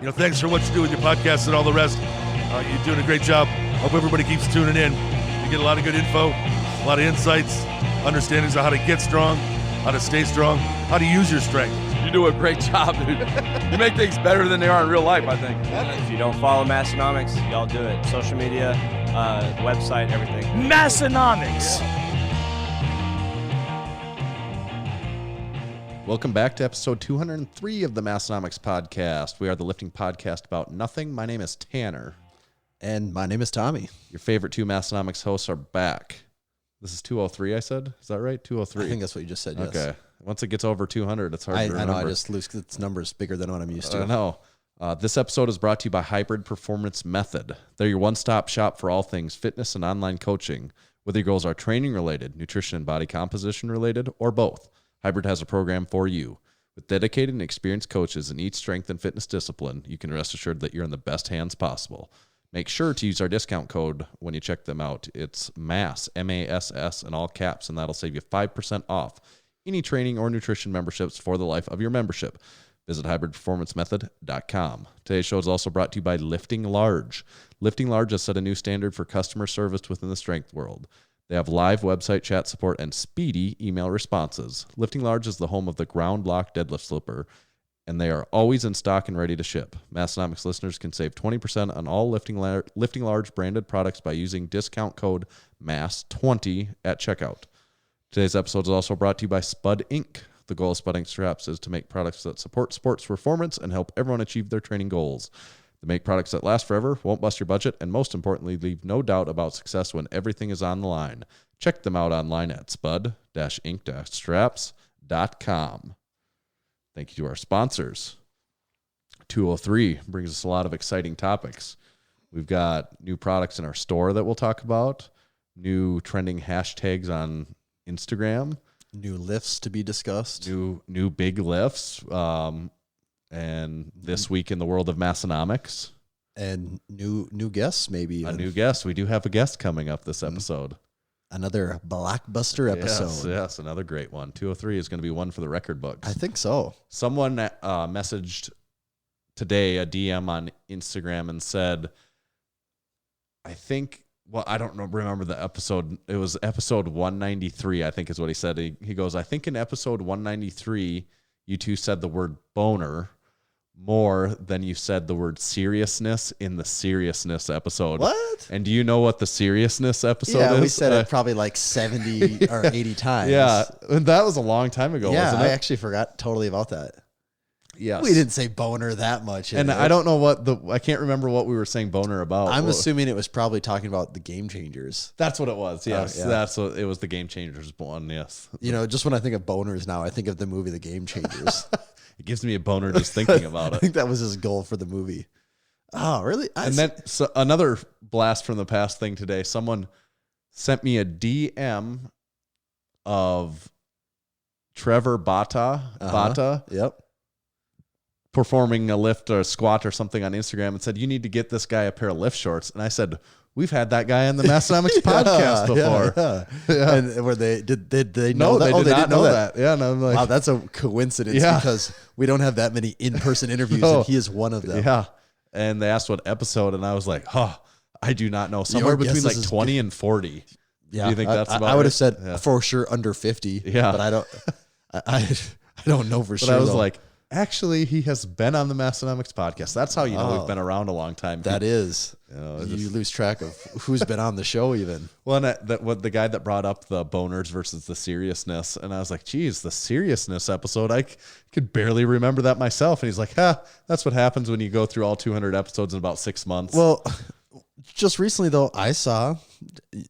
Thanks for what you do with your podcast and all the rest. You're doing a great job. Hope everybody keeps tuning in. You get a lot of good info, a lot of insights, understandings of how to get strong, how to stay strong, how to use your strength. You do a great job, dude. You make things better than they are in real life, I think. If you don't follow Massenomics, y'all do it. Social media, website, everything. Massenomics. Welcome back to episode 203 of the Massenomics podcast. We are the lifting podcast about nothing. My name is Tanner. And my name is Tommy. Your favorite two Massenomics hosts are back. This is 203, I said? Is that right? 203. I think that's what you just said, yes. Okay. Once it gets over 200, it's hard to remember. I know, I just lose because its number is bigger than what I'm used to. I know. This episode is brought to you by Hybrid Performance Method. They're your one-stop shop for all things fitness and online coaching. Whether your goals are training-related, nutrition and body composition-related, or both, Hybrid has a program for you. With dedicated and experienced coaches in each strength and fitness discipline, you can rest assured that you're in the best hands possible. Make sure to use our discount code when you check them out. It's MASS, M-A-S-S, in all caps, and that'll save you 5% off any training or nutrition memberships for the life of your membership. Visit hybridperformancemethod.com. Today's show is also brought to you by Lifting Large. Lifting Large has set a new standard for customer service within the strength world. They have live website chat support and speedy email responses. Lifting Large is the home of the Ground Lock deadlift slipper, and they are always in stock and ready to ship. Massenomics listeners can save 20% on all Lifting Large branded products by using discount code MASS20 at checkout. Today's episode is also brought to you by Spud Inc. The goal of Spud Inc. straps is to make products that support sports performance and help everyone achieve their training goals. They make products that last forever, won't bust your budget, and most importantly, leave no doubt about success when everything is on the line. Check them out online at spud-inc.straps.com. Thank you to our sponsors. 203 brings us a lot of exciting topics. We've got new products in our store that we'll talk about, new trending hashtags on Instagram, new lifts to be discussed, new big lifts, and this week in the world of Massenomics, and new guests maybe. A new guest. We do have a guest coming up this episode. Another blockbuster episode. Yes, another great one. 203 is going to be one for the record books. I think so. Someone messaged today a DM on Instagram and said, I don't remember the episode. It was episode 193, I think is what he said. He goes, I think in episode 193, you two said the word boner more than you said the word seriousness in the seriousness episode. What? And do you know what the seriousness episode is? Yeah, we said it probably like 70 or 80 times. Yeah, and that was a long time ago, wasn't it? I actually forgot totally about that. Yes. We didn't say boner that much. And I don't know I can't remember what we were saying boner about. I'm assuming it was probably talking about the Game Changers. That's what it was. Yes. Yeah. That's what it was. The Game Changers one. Yes. Just when I think of boners now, I think of the movie The Game Changers. It gives me a boner just thinking about it. I think that was his goal for the movie. Oh, really? So another blast from the past thing today. Someone sent me a DM of Trevor Bata. Yep. Performing a lift or a squat or something on Instagram and said, you need to get this guy a pair of lift shorts. And I said, we've had that guy on the Massenomics podcast before. Yeah. And were did they know that? They did not know that. Yeah. And I'm like, wow, that's a coincidence because we don't have that many in-person interviews and he is one of them. Yeah. And they asked what episode and I was like, I do do somewhere between like 20 and 40. Yeah. Do you think that's about I would have said for sure under 50. Yeah. But I don't know for sure. But I was like, actually, he has been on the Massenomics podcast. That's how you know we've been around a long time. That is. You lose track of who's been on the show even. Well, and the guy that brought up the boners versus the seriousness, and I was like, geez, the seriousness episode, I could barely remember that myself. And he's like, that's what happens when you go through all 200 episodes in about 6 months. Well, just recently, though, I saw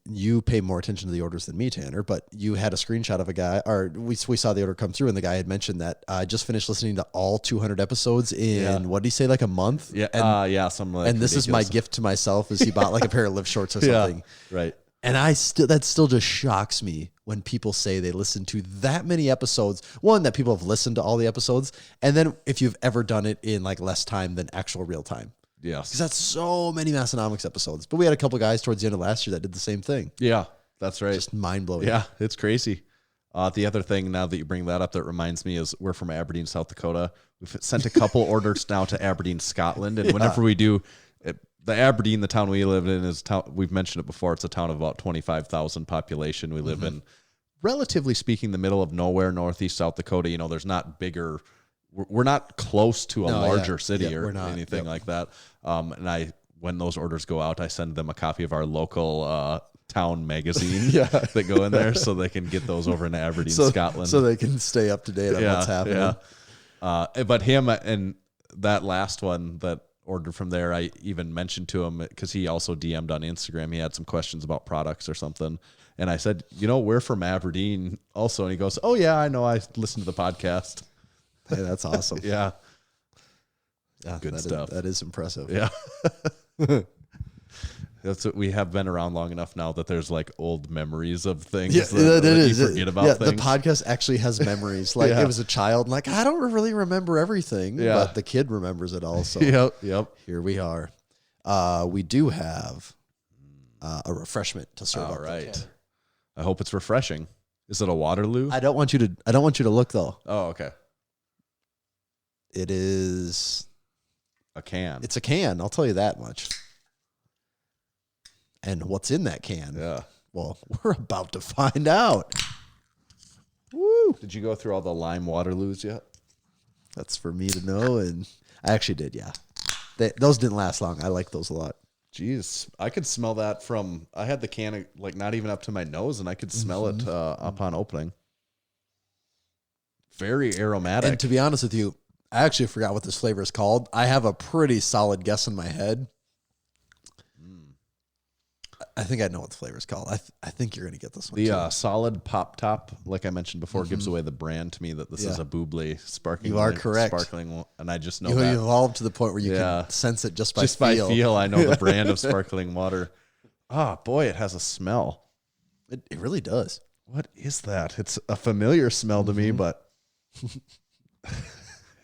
you pay more attention to the orders than me, Tanner, but you had a screenshot of a guy, or we saw the order come through, and the guy had mentioned that I just finished listening to all 200 episodes in, what did he say, like a month? Yeah, something like that. And this is my gift to myself, is he bought like a pair of lift shorts or something. Yeah, right. And that still just shocks me when people say they listen to that many episodes. One, that people have listened to all the episodes, and then if you've ever done it in like less time than actual real time. Yes. Because that's so many Massenomics episodes. But we had a couple guys towards the end of last year that did the same thing. Yeah, that's right. Just mind-blowing. Yeah, it's crazy. The other thing, now that you bring that up, that reminds me is we're from Aberdeen, South Dakota. We've sent a couple orders now to Aberdeen, Scotland, and whenever we do, the Aberdeen, the town we live in, is town. We've mentioned it before. It's a town of about 25,000 population. We live in, relatively speaking, the middle of nowhere, northeast South Dakota. There's not bigger. We're not close to a larger city or anything like that. And when those orders go out, I send them a copy of our local town magazine that go in there so they can get those over in Aberdeen, Scotland. So they can stay up to date on what's happening. Yeah. But him and that last one that ordered from there, I even mentioned to him because he also DM'd on Instagram. He had some questions about products or something. And I said, we're from Aberdeen also. And he goes, oh, yeah, I know. I listened to the podcast. Hey, that's awesome. Yeah. Good stuff. That is impressive. Yeah. That's what we have been around long enough now that there's like old memories of things that you forget about things. The podcast actually has memories. Like it was a child and I don't really remember everything, but the kid remembers it all. So yep. Here we are. We do have a refreshment to serve. All right. I hope it's refreshing. Is it a Waterloo? I don't want you to look though. Oh, okay. It is a can. It's a can. I'll tell you that much. And what's in that can? Yeah. Well, we're about to find out. Woo! Did you go through all the lime Waterloos yet? That's for me to know, and I actually did. Yeah, those didn't last long. I like those a lot. Jeez, I could smell that from. I had the can like not even up to my nose, and I could smell it upon opening. Very aromatic. And to be honest with you, I actually forgot what this flavor is called. I have a pretty solid guess in my head. I think I know what the flavor is called. I think you're going to get this one. The solid pop top, like I mentioned before, gives away the brand to me that this is a Buble sparkling. You are correct. Sparkling, and I just know you that. evolved to the point where you can sense it just by feel. By feel, I know the brand of sparkling water. Boy, it has a smell. It really does. What is that? It's a familiar smell to me, but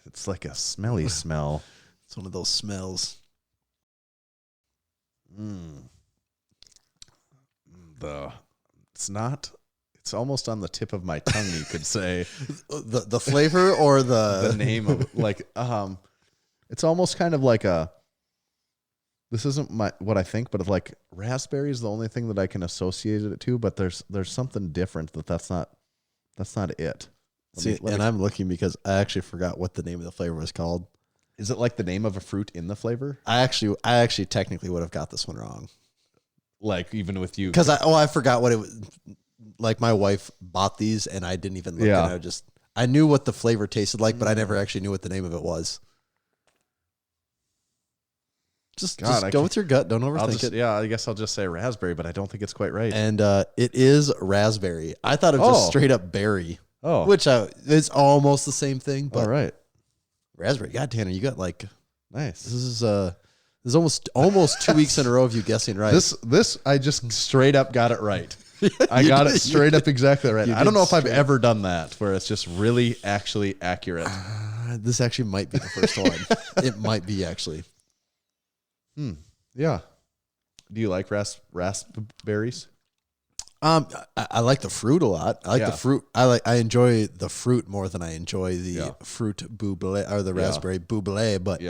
it's like a smelly smell. It's one of those smells. It's almost on the tip of my tongue, you could say. the flavor or the name of it's almost kind of like this isn't what I think, but like raspberry is the only thing that I can associate it to, but there's something different that's not it. I'm looking because I actually forgot what the name of the flavor was called. Is it like the name of a fruit in the flavor? I actually technically would have got this one wrong. Like even with you, because I forgot what it was. Like my wife bought these and I didn't even look. And I knew what the flavor tasted like, but I never actually knew what the name of it was. Just go with your gut. Don't overthink it. Yeah, I guess I'll just say raspberry, but I don't think it's quite right. And it is raspberry. I thought it was just straight up berry. Oh, which is almost the same thing. But all right, raspberry. God, Tanner, you got nice. This is almost 2 weeks in a row of you guessing right. This I just straight up got it right. I got it straight up exactly right. I don't know if I've ever done that where it's just really actually accurate. This actually might be the first one. It might be actually. Yeah. Do you like raspberries? I like the fruit a lot. I like the fruit. I enjoy the fruit more than I enjoy the fruit buble or the raspberry buble. But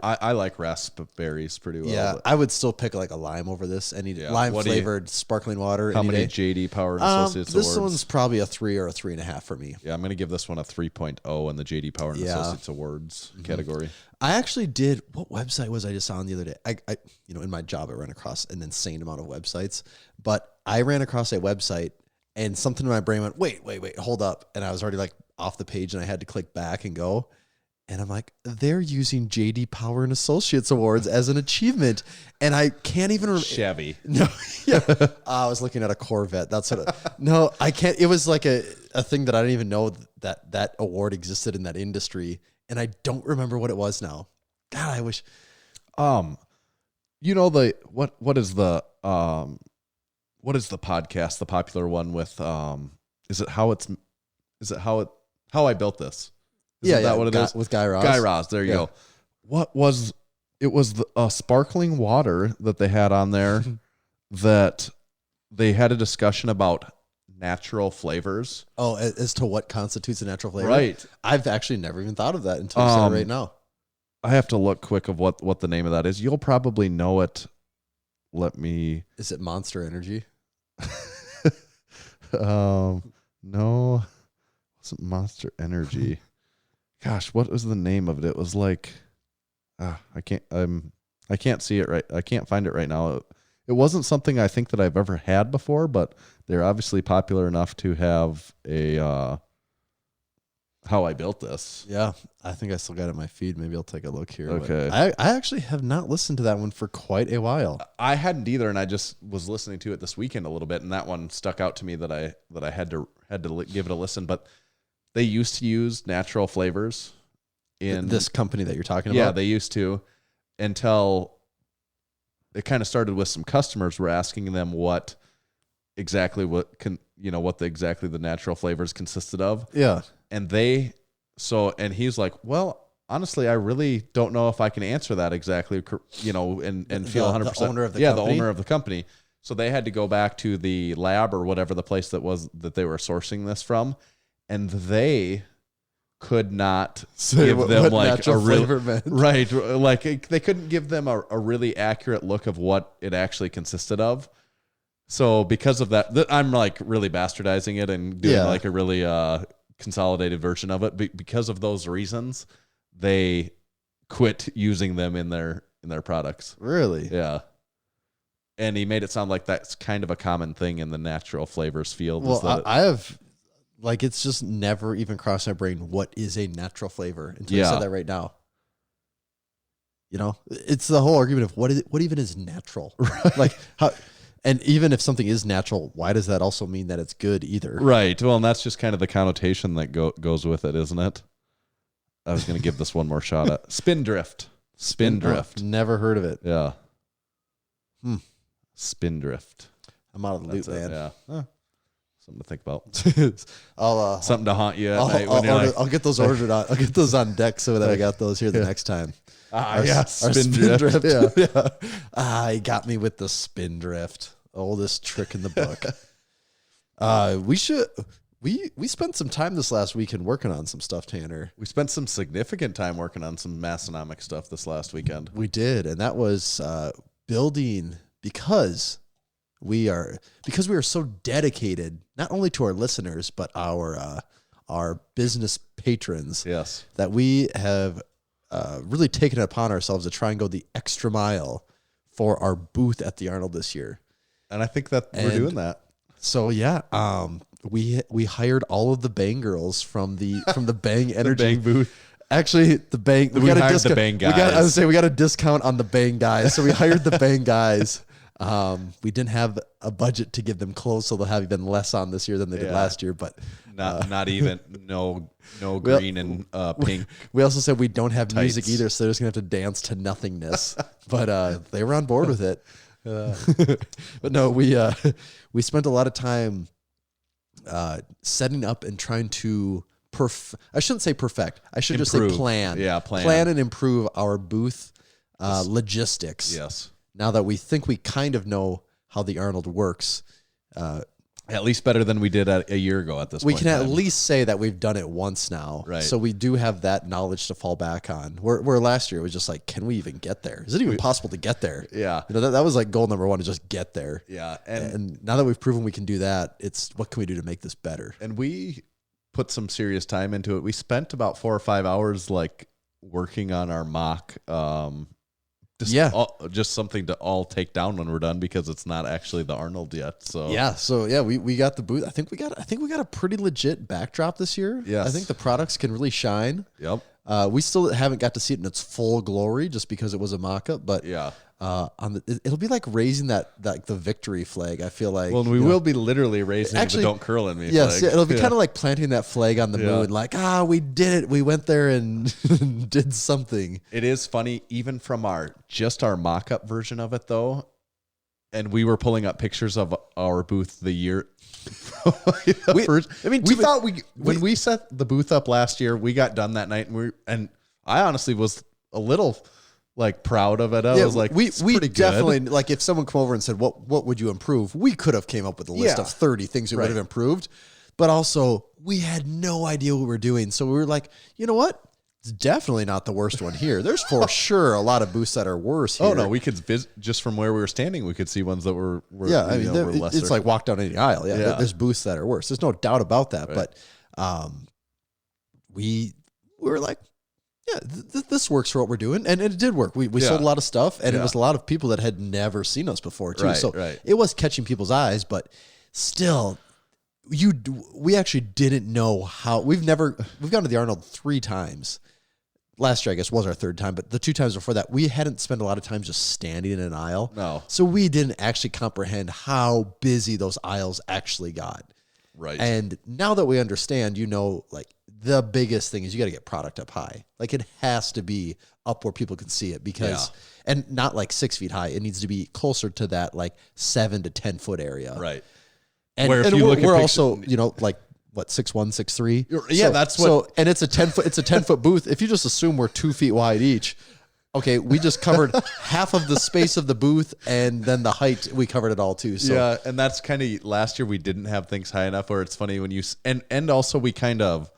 I like raspberries pretty well. Yeah, I would still pick like a lime over this. Any lime flavored sparkling water. How many JD Power and Associates This awards? one's probably a 3 or a 3.5 for me. Yeah, I'm going to give this one a 3.0 in the JD Power and Associates Awards category. I actually did. What website was I just on the other day? I in my job, I ran across an insane amount of websites, but I ran across a website and something in my brain went, wait, hold up. And I was already like off the page and I had to click back and go. And I'm like, they're using JD Power and Associates Awards as an achievement. And I can't even remember. Chevy. No. Yeah. I was looking at a Corvette. That's what no, I can't. It was like a thing that I didn't even know that award existed in that industry. And I don't remember what it was now. God, I wish. You know what is the podcast, the popular one with How I Built This? Isn't that what it is? With Guy Raz. Guy Raz, there you go. It was a sparkling water that they had on there that they had a discussion about natural flavors. Oh, as to what constitutes a natural flavor? Right. I've actually never even thought of that until you said it right now. I have to look quick of what the name of that is. You'll probably know it. Let me. Is it Monster Energy? No. It's Monster Energy. Gosh, what was the name of it? It was like, I can't see it right. I can't find it right now. It wasn't something I think that I've ever had before, but they're obviously popular enough to have a How I Built This. Yeah, I think I still got it in my feed. Maybe I'll take a look here. Okay. I actually have not listened to that one for quite a while. I hadn't either, and I just was listening to it this weekend a little bit, and that one stuck out to me that I had to give it a listen. But they used to use natural flavors in This company that you're talking about? Yeah, they used to, until it kind of started with some customers were asking them what exactly the natural flavors consisted of. Yeah. And he's like, well, honestly, I really don't know if I can answer that exactly, and feel 100%. The owner of the company? The owner of the company. So they had to go back to the lab or whatever the place that they were sourcing this from, and they could not give them like a real flavor meant. Right, like they couldn't give them a really accurate look of what it actually consisted of. So because of that, I'm like really bastardizing it and doing like a really consolidated version of it. Because of those reasons, they quit using them in their products. Really? Yeah. And he made it sound like that's kind of a common thing in the natural flavors field. Well, I have, like, it's just never even crossed my brain what is a natural flavor until you said that right now. You know, it's the whole argument of what even is natural, right? Like how. And even if something is natural, why does that also mean that it's good either? Right. Well, and that's just kind of the connotation that goes with it, isn't it? I was going to give this one more shot at Spindrift. Spindrift. Never heard of it. Yeah. Spindrift. I'm out of the loop, man. Yeah. Something to think about. Something to haunt you at night when you're like, I'll get those ordered on. I'll get those on deck so that I got those here the next time. Our Spindrift. Yeah. He got me with the Spindrift. Oldest trick in the book. We spent some time this last weekend working on some stuff, Tanner. We spent some significant time working on some Massenomics stuff this last weekend. We did, and that was building because we are so dedicated not only to our listeners but our business patrons. Yes, that we have really taken it upon ourselves to try and go the extra mile for our booth at the Arnold this year. And I think that we're doing that. So yeah, we hired all of the Bang girls from the Bang Energy Bang booth. Actually, the Bang we got a discount. The Bang guys. We got a discount on the Bang guys, so we hired the Bang guys. We didn't have a budget to give them clothes, so they'll have even less on this year than they did last year. But not even no green and pink. We also said we don't have tights. Music either, so they're just gonna have to dance to nothingness. But they were on board with it. But no, we spent a lot of time setting up and trying to I shouldn't say perfect. I should just say plan. Yeah, plan and improve our booth logistics. Yes. Now that we think we kind of know how the Arnold works, at least better than we did a year ago at this point. We can at least say that we've done it once now. Right. So we do have that knowledge to fall back on. Where last year it was just like, can we even get there? Is it even possible to get there? Yeah. You know, that was like goal number one, to just get there. Yeah. And now that we've proven we can do that, it's what can we do to make this better? And we put some serious time into it. We spent about 4 or 5 hours like working on our mock. Just something to all take down when we're done, because it's not actually the Arnold yet. So we got the booth. I think we got a pretty legit backdrop this year. Yes. I think the products can really shine. Yep. We still haven't got to see it in its full glory just because it was a mock-up, but yeah. It'll be like raising the victory flag. I feel like. Well, we will be literally raising the "Don't curl in me" yes, flag. It'll be kind of like planting that flag on the moon. Like, we did it. We went there and did something. It is funny, even from our mock-up version of it, though. And we were pulling up pictures of our booth the year. When we set the booth up last year, we got done that night, and I honestly was a little like proud of it. I was like, we pretty definitely good. like if someone come over and said, what would you improve? We could have came up with a list Yeah. of 30 things we would have improved, but also we had no idea what we were doing. So we were like, you know what? It's definitely not the worst one here. There's for sure a lot of booths that are worse here. Oh no, we could just from where we were standing, we could see ones that were Yeah, I mean, were lesser. it's like walk down any aisle. Yeah, Yeah. there's booths that are worse. There's no doubt about that. Right. But we were like, yeah, this works for what we're doing, and it did work. We sold a lot of stuff, and it was a lot of people that had never seen us before too. Right, so right. it was catching people's eyes, but still, we actually didn't know how. We've gone to the Arnold 3 times. Last year, I guess, was our 3rd time, but the 2 times before that, we hadn't spent a lot of time just standing in an aisle. No. So we didn't actually comprehend how busy those aisles actually got. Right. And now that we understand, like the biggest thing is you got to get product up high. Like it has to be up where people can see it because, and not like 6 feet high. It needs to be closer to that like 7 to 10 foot area. Right. And, Where if and you we're, look at we're pictures- also, like what, 6'1", 6'3"? Yeah, that's what- So, and it's a 10-foot booth. If you just assume we're 2 feet wide each, okay, we just covered half of the space of the booth, and then the height, we covered it all too. So Yeah, and that's kind of last year we didn't have things high enough where it's funny when you and also we kind of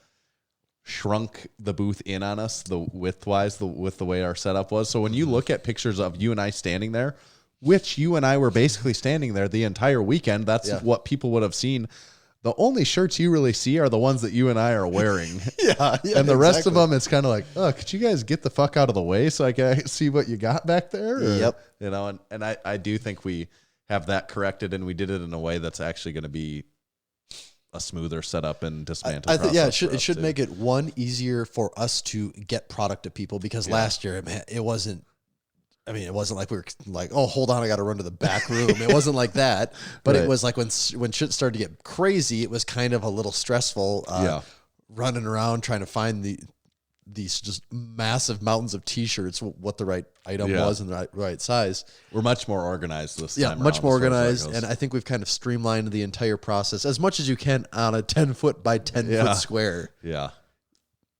shrunk the booth in on us the width-wise with the way our setup was. So when you look at pictures of you and I standing there, which you and I were basically standing there the entire weekend, that's what people would have seen. The only shirts you really see are the ones that you and I are wearing. And the rest of them, it's kind of like, oh, could you guys get the fuck out of the way so I can see what you got back there? Or, Yep. You know, and I do think we have that corrected, and we did it in a way that's actually going to be a smoother setup and dismantle. I think, yeah, process for it us, should too. make it easier for us to get product to people because last year, man, it wasn't like we were like, oh, hold on, I got to run to the back room. It wasn't like that, but Right. it was like when shit started to get crazy, it was kind of a little stressful. Running around trying to find these just massive mountains of T-shirts, what the right item was and the right size. We're much more organized this time. Much around more as far as that organized, goes. and I think we've kind of streamlined the entire process as much as you can on a 10-foot by 10-foot square. Yeah.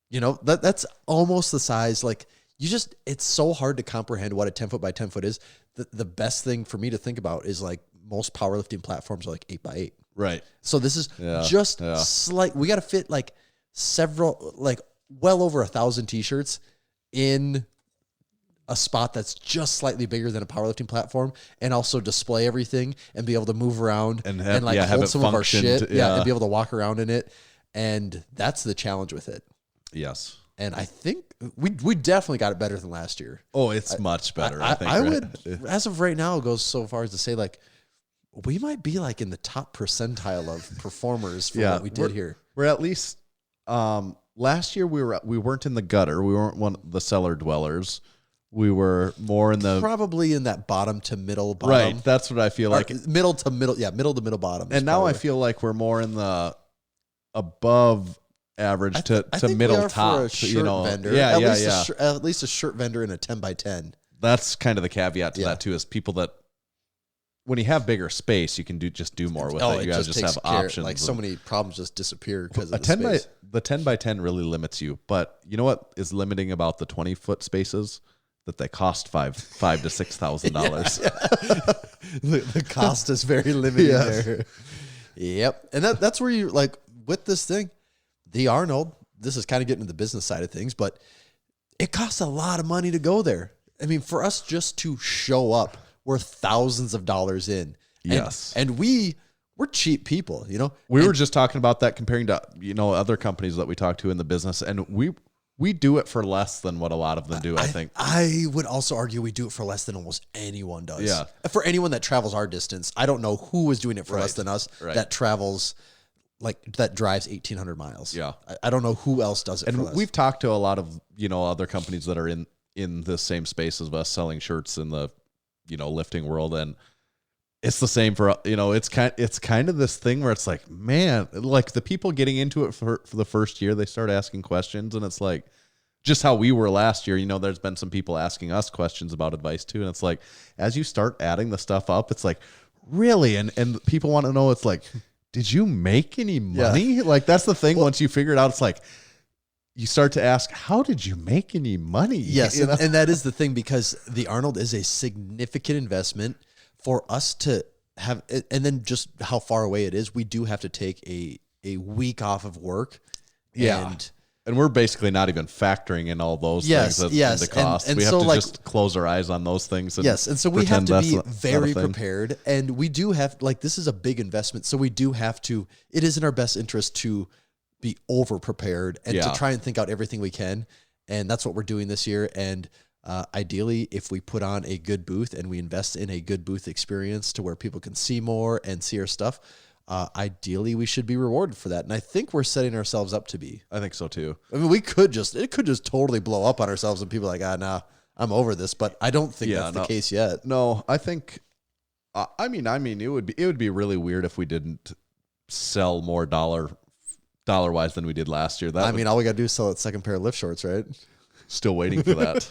You know, that's almost the size. Like it's so hard to comprehend what a 10-foot by 10-foot is. The best thing for me to think about is like most powerlifting platforms are like 8x8. Right. So this is just slight. We got to fit like several, like well over 1,000 T-shirts in a spot that's just slightly bigger than a powerlifting platform, and also display everything and be able to move around And have- like have hold it some of our function shit, to- and be able to walk around in it. And that's the challenge with it. Yes. And I think we definitely got it better than last year. Oh, it's much better. I think. I right? would, as of right now, go so far as to say like we might be like in the top percentile of performers for what we did here. We're at least. Last year we weren't in the gutter. We weren't one of the cellar dwellers. We were more in the Probably in that bottom to middle bottom. right. That's what I feel Or like. middle to middle, middle to middle bottom. is And now I probably- feel like we're more in the above average I to think we middle are top. for a shirt you know, vendor. yeah, at yeah, least yeah. At least a shirt vendor in a 10x10. That's kind of the caveat to Yeah. that too. Is people that when you have bigger space, you can do more with it. You guys just have options. Like so many problems just disappear because a of the 10 by space. the 10 by 10 really limits you. But you know what is limiting about the 20-foot spaces? That they cost $5,000 to $6,000. The cost is very limited Yes. there. Yep. And that's where you like with this thing, the Arnold, this is kind of getting to the business side of things, but it costs a lot of money to go there. I mean, for us just to show up, we're thousands of dollars in. Yes. And we're cheap people, you know? We were just talking about that comparing to other companies that we talk to in the business, and we do it for less than what a lot of them do. I think. I would also argue we do it for less than almost anyone does. Yeah. For anyone that travels our distance, I don't know who is doing it for less than us that travels that drives 1,800 miles. Yeah. I don't know who else does it for And less. we've talked to a lot of other companies that are in the same space as us, selling shirts in the lifting world, and it's the same for it's kind of this thing where it's like, man, like the people getting into it for the first year, they start asking questions, and it's like just how we were last year. There's been some people asking us questions about advice too, and it's like as you start adding the stuff up, it's like really, and people want to know, it's like, did you make any money? Like that's the thing. Once you figure it out, it's like you start to ask, how did you make any money? Yes, You know? and that is the thing, because the Arnold is a significant investment for us to have, and then just how far away it is. We do have to take a week off of work. Yeah. And we're basically not even factoring in all those Yes, things yes. in the cost. And we have so, to like, just close our eyes on those things. And yes, and so we have pretend to that's be not a very thing. prepared, and we do have, like, this is a big investment, so we do have to, it is in our best interest to be over prepared and to try and think out everything we can, and that's what we're doing this year. And ideally, if we put on a good booth and we invest in a good booth experience to where people can see more and see our stuff, ideally we should be rewarded for that. And I think we're setting ourselves up to be. I think so too. I mean, it could just totally blow up on ourselves and people are like, nah, I'm over this. But I don't think that's the case yet. No, I think, I mean, it would be really weird if we didn't sell more dollar wise than we did last year. I mean, all we got to do is sell that second pair of lift shorts, right? Still waiting for that.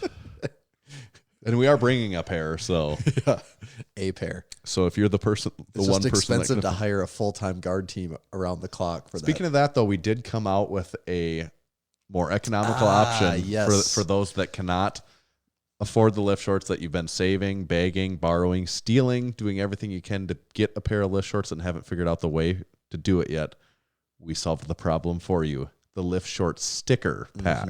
And we are bringing a pair, so Yeah, a pair. So if you're the person, It's one just person expensive that to hire a full-time guard team around the clock for that. Speaking of that, though, we did come out with a more economical option for those that cannot afford the lift shorts that you've been saving, begging, borrowing, stealing, doing everything you can to get a pair of lift shorts and haven't figured out the way to do it yet. We solved the problem for you. The lift short sticker pack.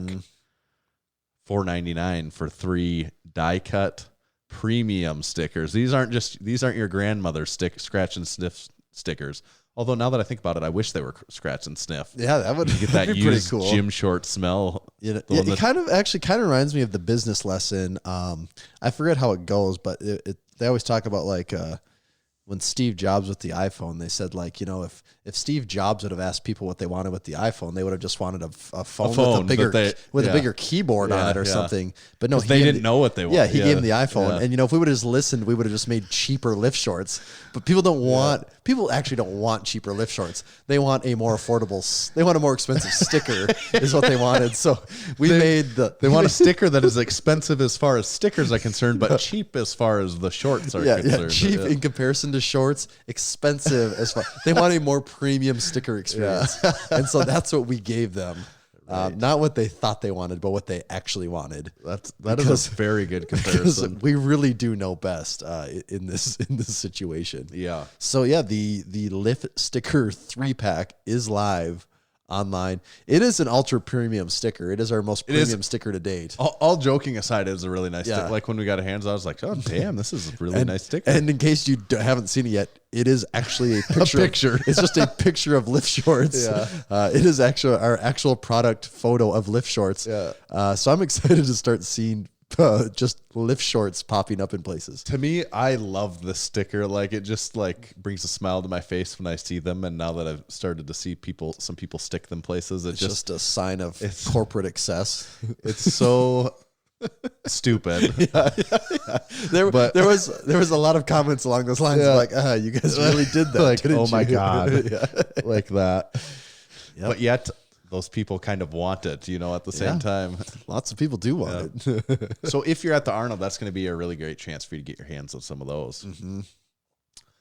$4.99 for 3 die cut premium stickers. These aren't your grandmother's scratch and sniff stickers. Although now that I think about it, I wish they were scratch and sniff. Yeah, that would get that be used pretty cool. gym short smell. It kind of reminds me of the business lesson. I forget how it goes, but they always talk about, like, when Steve Jobs with the iPhone, they said, like, you know, if Steve Jobs would have asked people what they wanted with the iPhone, they would have just wanted a phone with a bigger keyboard on it or something. But no, they didn't know what they wanted. Yeah, he gave them the iPhone. And, you know, if we would have just listened, we would have just made cheaper lift shorts. But people actually don't want cheaper lift shorts. They want a more they want a more expensive sticker is what they wanted. So they want a sticker that is expensive as far as stickers are concerned, but cheap as far as the shorts are concerned. Yeah, cheap in comparison to shorts, expensive as far. They want a more premium sticker experience. And so that's what we gave them. Right. Not what they thought they wanted, but what they actually wanted. That is a very good comparison. We really do know best in this situation. Yeah. So yeah, the Lift Sticker 3-pack is live online. It is an ultra premium sticker. It is our most premium sticker to date. All joking aside, it is a really nice sticker. Like when we got our hands on, I was like, oh damn, this is a really nice sticker. And in case you haven't seen it yet, it is actually a picture. It's just a picture of lift shorts. Yeah. It is actually our actual product photo of lift shorts. Yeah. So I'm excited to start seeing just lift shorts popping up in places. To me, I love the sticker. Like, it just like brings a smile to my face when I see them. And now that I've started to see some people stick them places, it's just a sign of corporate excess. It's so stupid. There was a lot of comments along those lines, like, you guys really did that. Like, didn't oh my you? God. Like that. Yep. But yet those people kind of want it, you know, at the same time. Lots of people do want it. So if you're at the Arnold, that's going to be a really great chance for you to get your hands on some of those. Mm-hmm.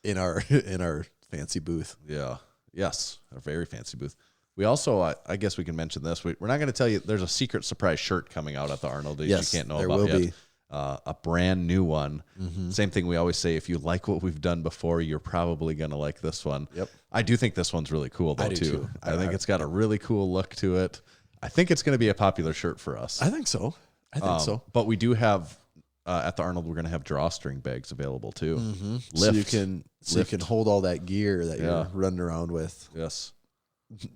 In our fancy booth. Yeah. Yes. A very fancy booth. We also, I guess we can mention this. We're not going to tell you, there's a secret surprise shirt coming out at the Arnold that you can't know about yet. Be. A brand new one. Mm-hmm. Same thing we always say, if you like what we've done before, you're probably going to like this one. Yep. I do think this one's really cool, though, too. I think it's got a really cool look to it. I think it's going to be a popular shirt for us. I think so. But we do have, at the Arnold, we're going to have drawstring bags available, too. Mm-hmm. So you can hold all that gear that you're running around with. Yes.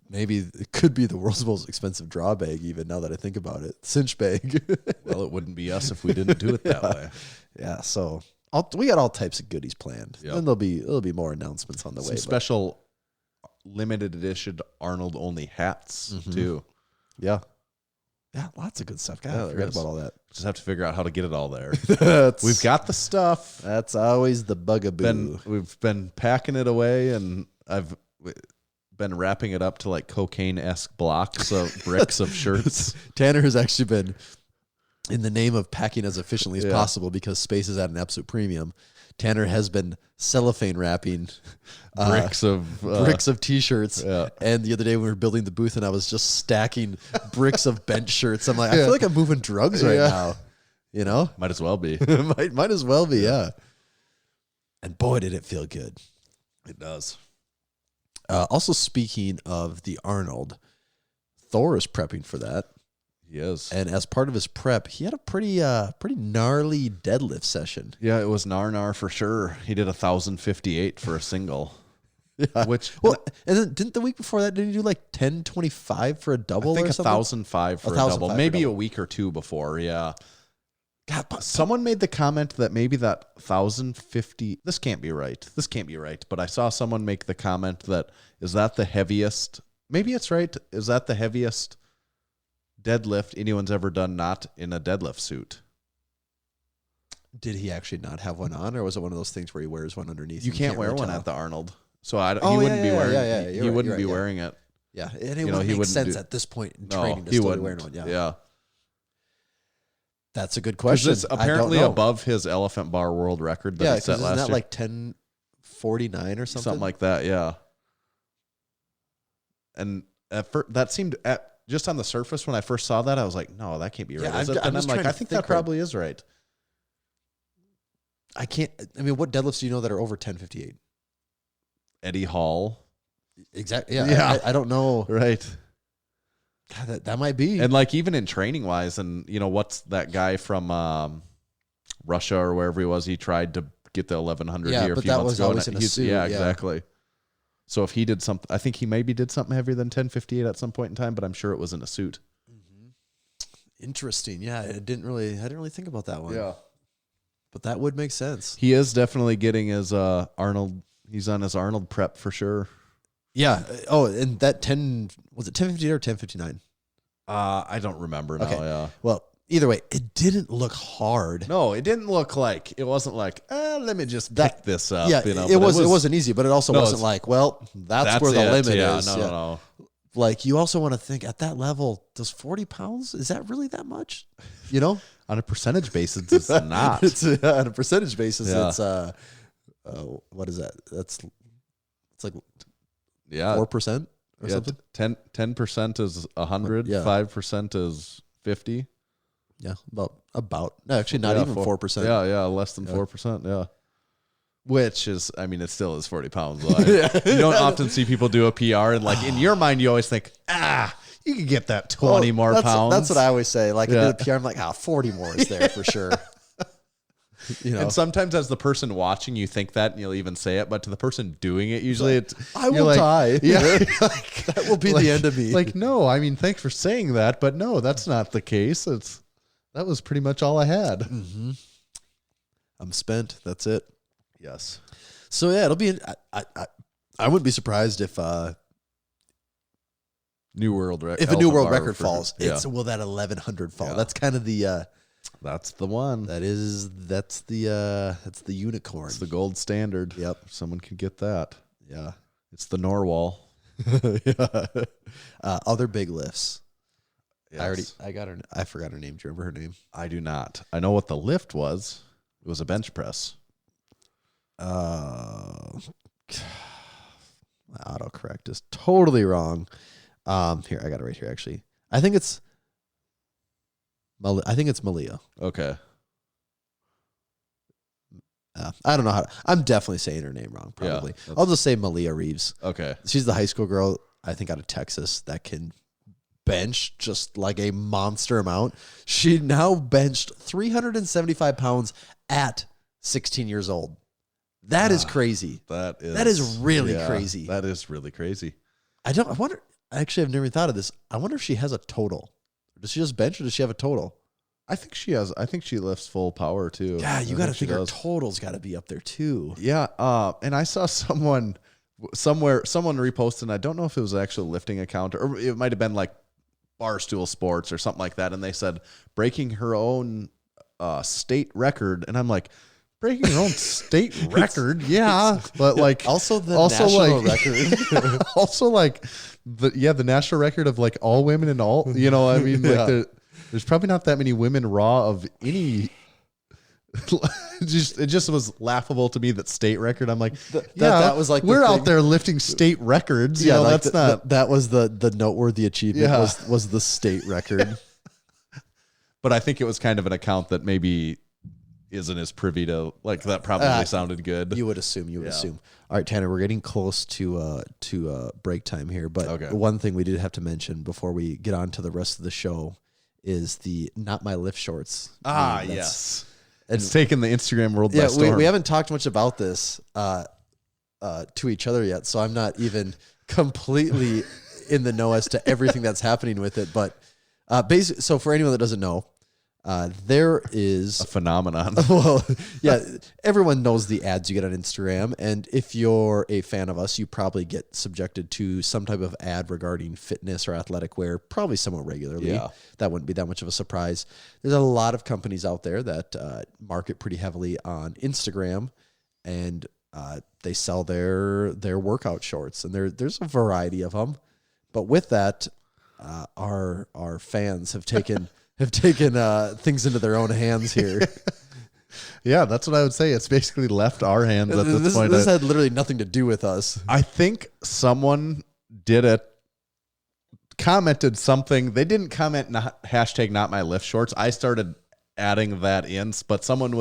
Maybe it could be the world's most expensive draw bag, even now that I think about it. Cinch bag. Well, it wouldn't be us if we didn't do it that way. Yeah, so we got all types of goodies planned. Yep. And there'll be more announcements on the way. Special limited edition Arnold only hats too. Yeah. Yeah, lots of good stuff. God, I forgot about all that. Just have to figure out how to get it all there. We've got the stuff. That's always the bugaboo. We've been packing it away, and I've been wrapping it up to like cocaine-esque blocks of bricks of shirts. Tanner has actually been, in the name of packing as efficiently as possible, because space is at an absolute premium. Tanner has been cellophane wrapping Bricks of t-shirts. Yeah. And the other day when we were building the booth and I was just stacking bricks of bench shirts. I'm like, I feel like I'm moving drugs right now. You know? might as well be. might as well be, yeah. And boy, did it feel good. It does. Also, speaking of the Arnold, Thor is prepping for that. He is. And as part of his prep, he had a pretty gnarly deadlift session. Yeah, it was nar for sure. He did 1,058 for a single. Yeah. Which, and then didn't the week before that, didn't he do like 1,025 for a double? I think or something? 1,005 for a double. Maybe a week or two before, yeah. God, but someone made the comment that maybe that 1,050, this can't be right. But I saw someone make the comment that, is that the heaviest, maybe it's right, is that the heaviest deadlift anyone's ever done not in a deadlift suit? Did he actually not have one on, or was it one of those things where he wears one underneath? You can't wear really one tell? at the Arnold. So he wouldn't be wearing he wouldn't be wearing it. Yeah, and it would make sense at this point in training to still be wearing one. Yeah. That's a good question. It's apparently above his elephant bar world record that he set last year. Isn't that like 10:49 or something? Something like that, yeah. And that seemed just on the surface when I first saw that, I was like, no, that can't be right. Yeah, I'm like, I think that probably is right. I mean, what deadlifts do you know that are over 10:58? Eddie Hall. Exactly. Yeah. I don't know. Right. God, that might be. And like even in training wise, and you know, what's that guy from Russia or wherever he was? He tried to get the 1,100 here a few months ago. Always in a suit. Yeah, exactly. So if he did something, I think he maybe did something heavier than 10:58 at some point in time, but I'm sure it was in a suit. Mm-hmm. Interesting. Yeah, I didn't really think about that one. Yeah. But that would make sense. He is definitely getting his Arnold. He's on his Arnold prep for sure. Yeah. Oh, and that 10, was it 10:58 or 10:59? I don't remember now. Okay. Yeah. Well, either way, it didn't look hard. No, it didn't look like, it wasn't like, let me just pick this up. Yeah, you know, it wasn't easy, but it also wasn't like, well, that's where the limit is. No. Like, you also want to think at that level, does 40 pounds, is that really that much? You know? On a percentage basis, it's not. On a percentage basis, Yeah. it's, what is that? It's like 4% or something? 10% is 100, Yeah. 5% is 50. Yeah, about. No, actually, not even 4%. Yeah, less than 4%, yeah. Which is, I mean, it still is 40 pounds. You don't often see people do a PR, and like in your mind, you always think, you can get that 20 more pounds. That's what I always say. Like, I did a PR, I'm like, 40 more is there for sure. You know? And sometimes as the person watching, you think that, and you'll even say it, but to the person doing it, usually it's, I will die. Yeah. That will be the end of me. Like, no, I mean, thanks for saying that, but no, that's not the case. That was pretty much all I had. Mm-hmm. I'm spent. That's it. Yes. So yeah, it'll be. I wouldn't be surprised if new world record. If a new world record falls, yeah. will that 1,100 fall? Yeah. That's kind of the. That's the one. That's the unicorn. It's the gold standard. Yep. Someone could get that. Yeah. It's the Norwal. Yeah. Other big lifts. Yes. I got her. I forgot her name. Do you remember her name? I do not. I know what the lift was. It was a bench press. Autocorrect is totally wrong. Here, I got it right here. Actually, I think it's Malia. Okay. I don't know how to, I'm definitely saying her name wrong. Probably. Yeah, I'll just say Malia Reeves. Okay. She's the high school girl, I think, out of Texas that can bench just like a monster amount. She now benched 375 pounds at 16 years old. That is crazy. That is really crazy. That is really crazy. I wonder, actually, I've never thought of this. I wonder if she has a total. Does she just bench or does she have a total? I think she has. I think she lifts full power too. Yeah, you got to think her total's got to be up there too. Yeah. And I saw someone reposted, and I don't know if it was an actual lifting account or it might have been like Barstool Sports or something like that. And they said breaking her own state record. And I'm like, breaking her own state record? Yeah. But like also the national record. Also like the national record of like all women and all, I mean, like there's probably not that many women raw of any it just was laughable to me that state record. I'm like, that was like the we're thing. out there lifting state records. You know, like that's not. that was the noteworthy achievement. Yeah. Was the state record. But I think it was kind of an account that maybe isn't as privy to, like, that probably sounded good. You would assume. All right, Tanner, we're getting close to break time here, but Okay. one thing we did have to mention before we get on to the rest of the show is the Not My Lift Shorts. That's- Yes. And It's taken the Instagram world by yeah, storm. we haven't talked much about this to each other yet, so I'm not even completely in the know as to everything that's happening with it. But basically, so for anyone that doesn't know, there is a phenomenon. well, yeah, everyone knows the ads you get on Instagram, and if you're a fan of us, you probably get subjected to some type of ad regarding fitness or athletic wear, probably somewhat regularly. Yeah. That wouldn't be that much of a surprise. There's a lot of companies out there that market pretty heavily on Instagram, and they sell their workout shorts, and there's a variety of them. But with that, our fans have taken things into their own hands here. Yeah, that's what I would say. It's basically left our hands at this point. This had literally nothing to do with us. I think someone did it, commented something. They didn't comment hashtag not my lift shorts. I started adding that in, but someone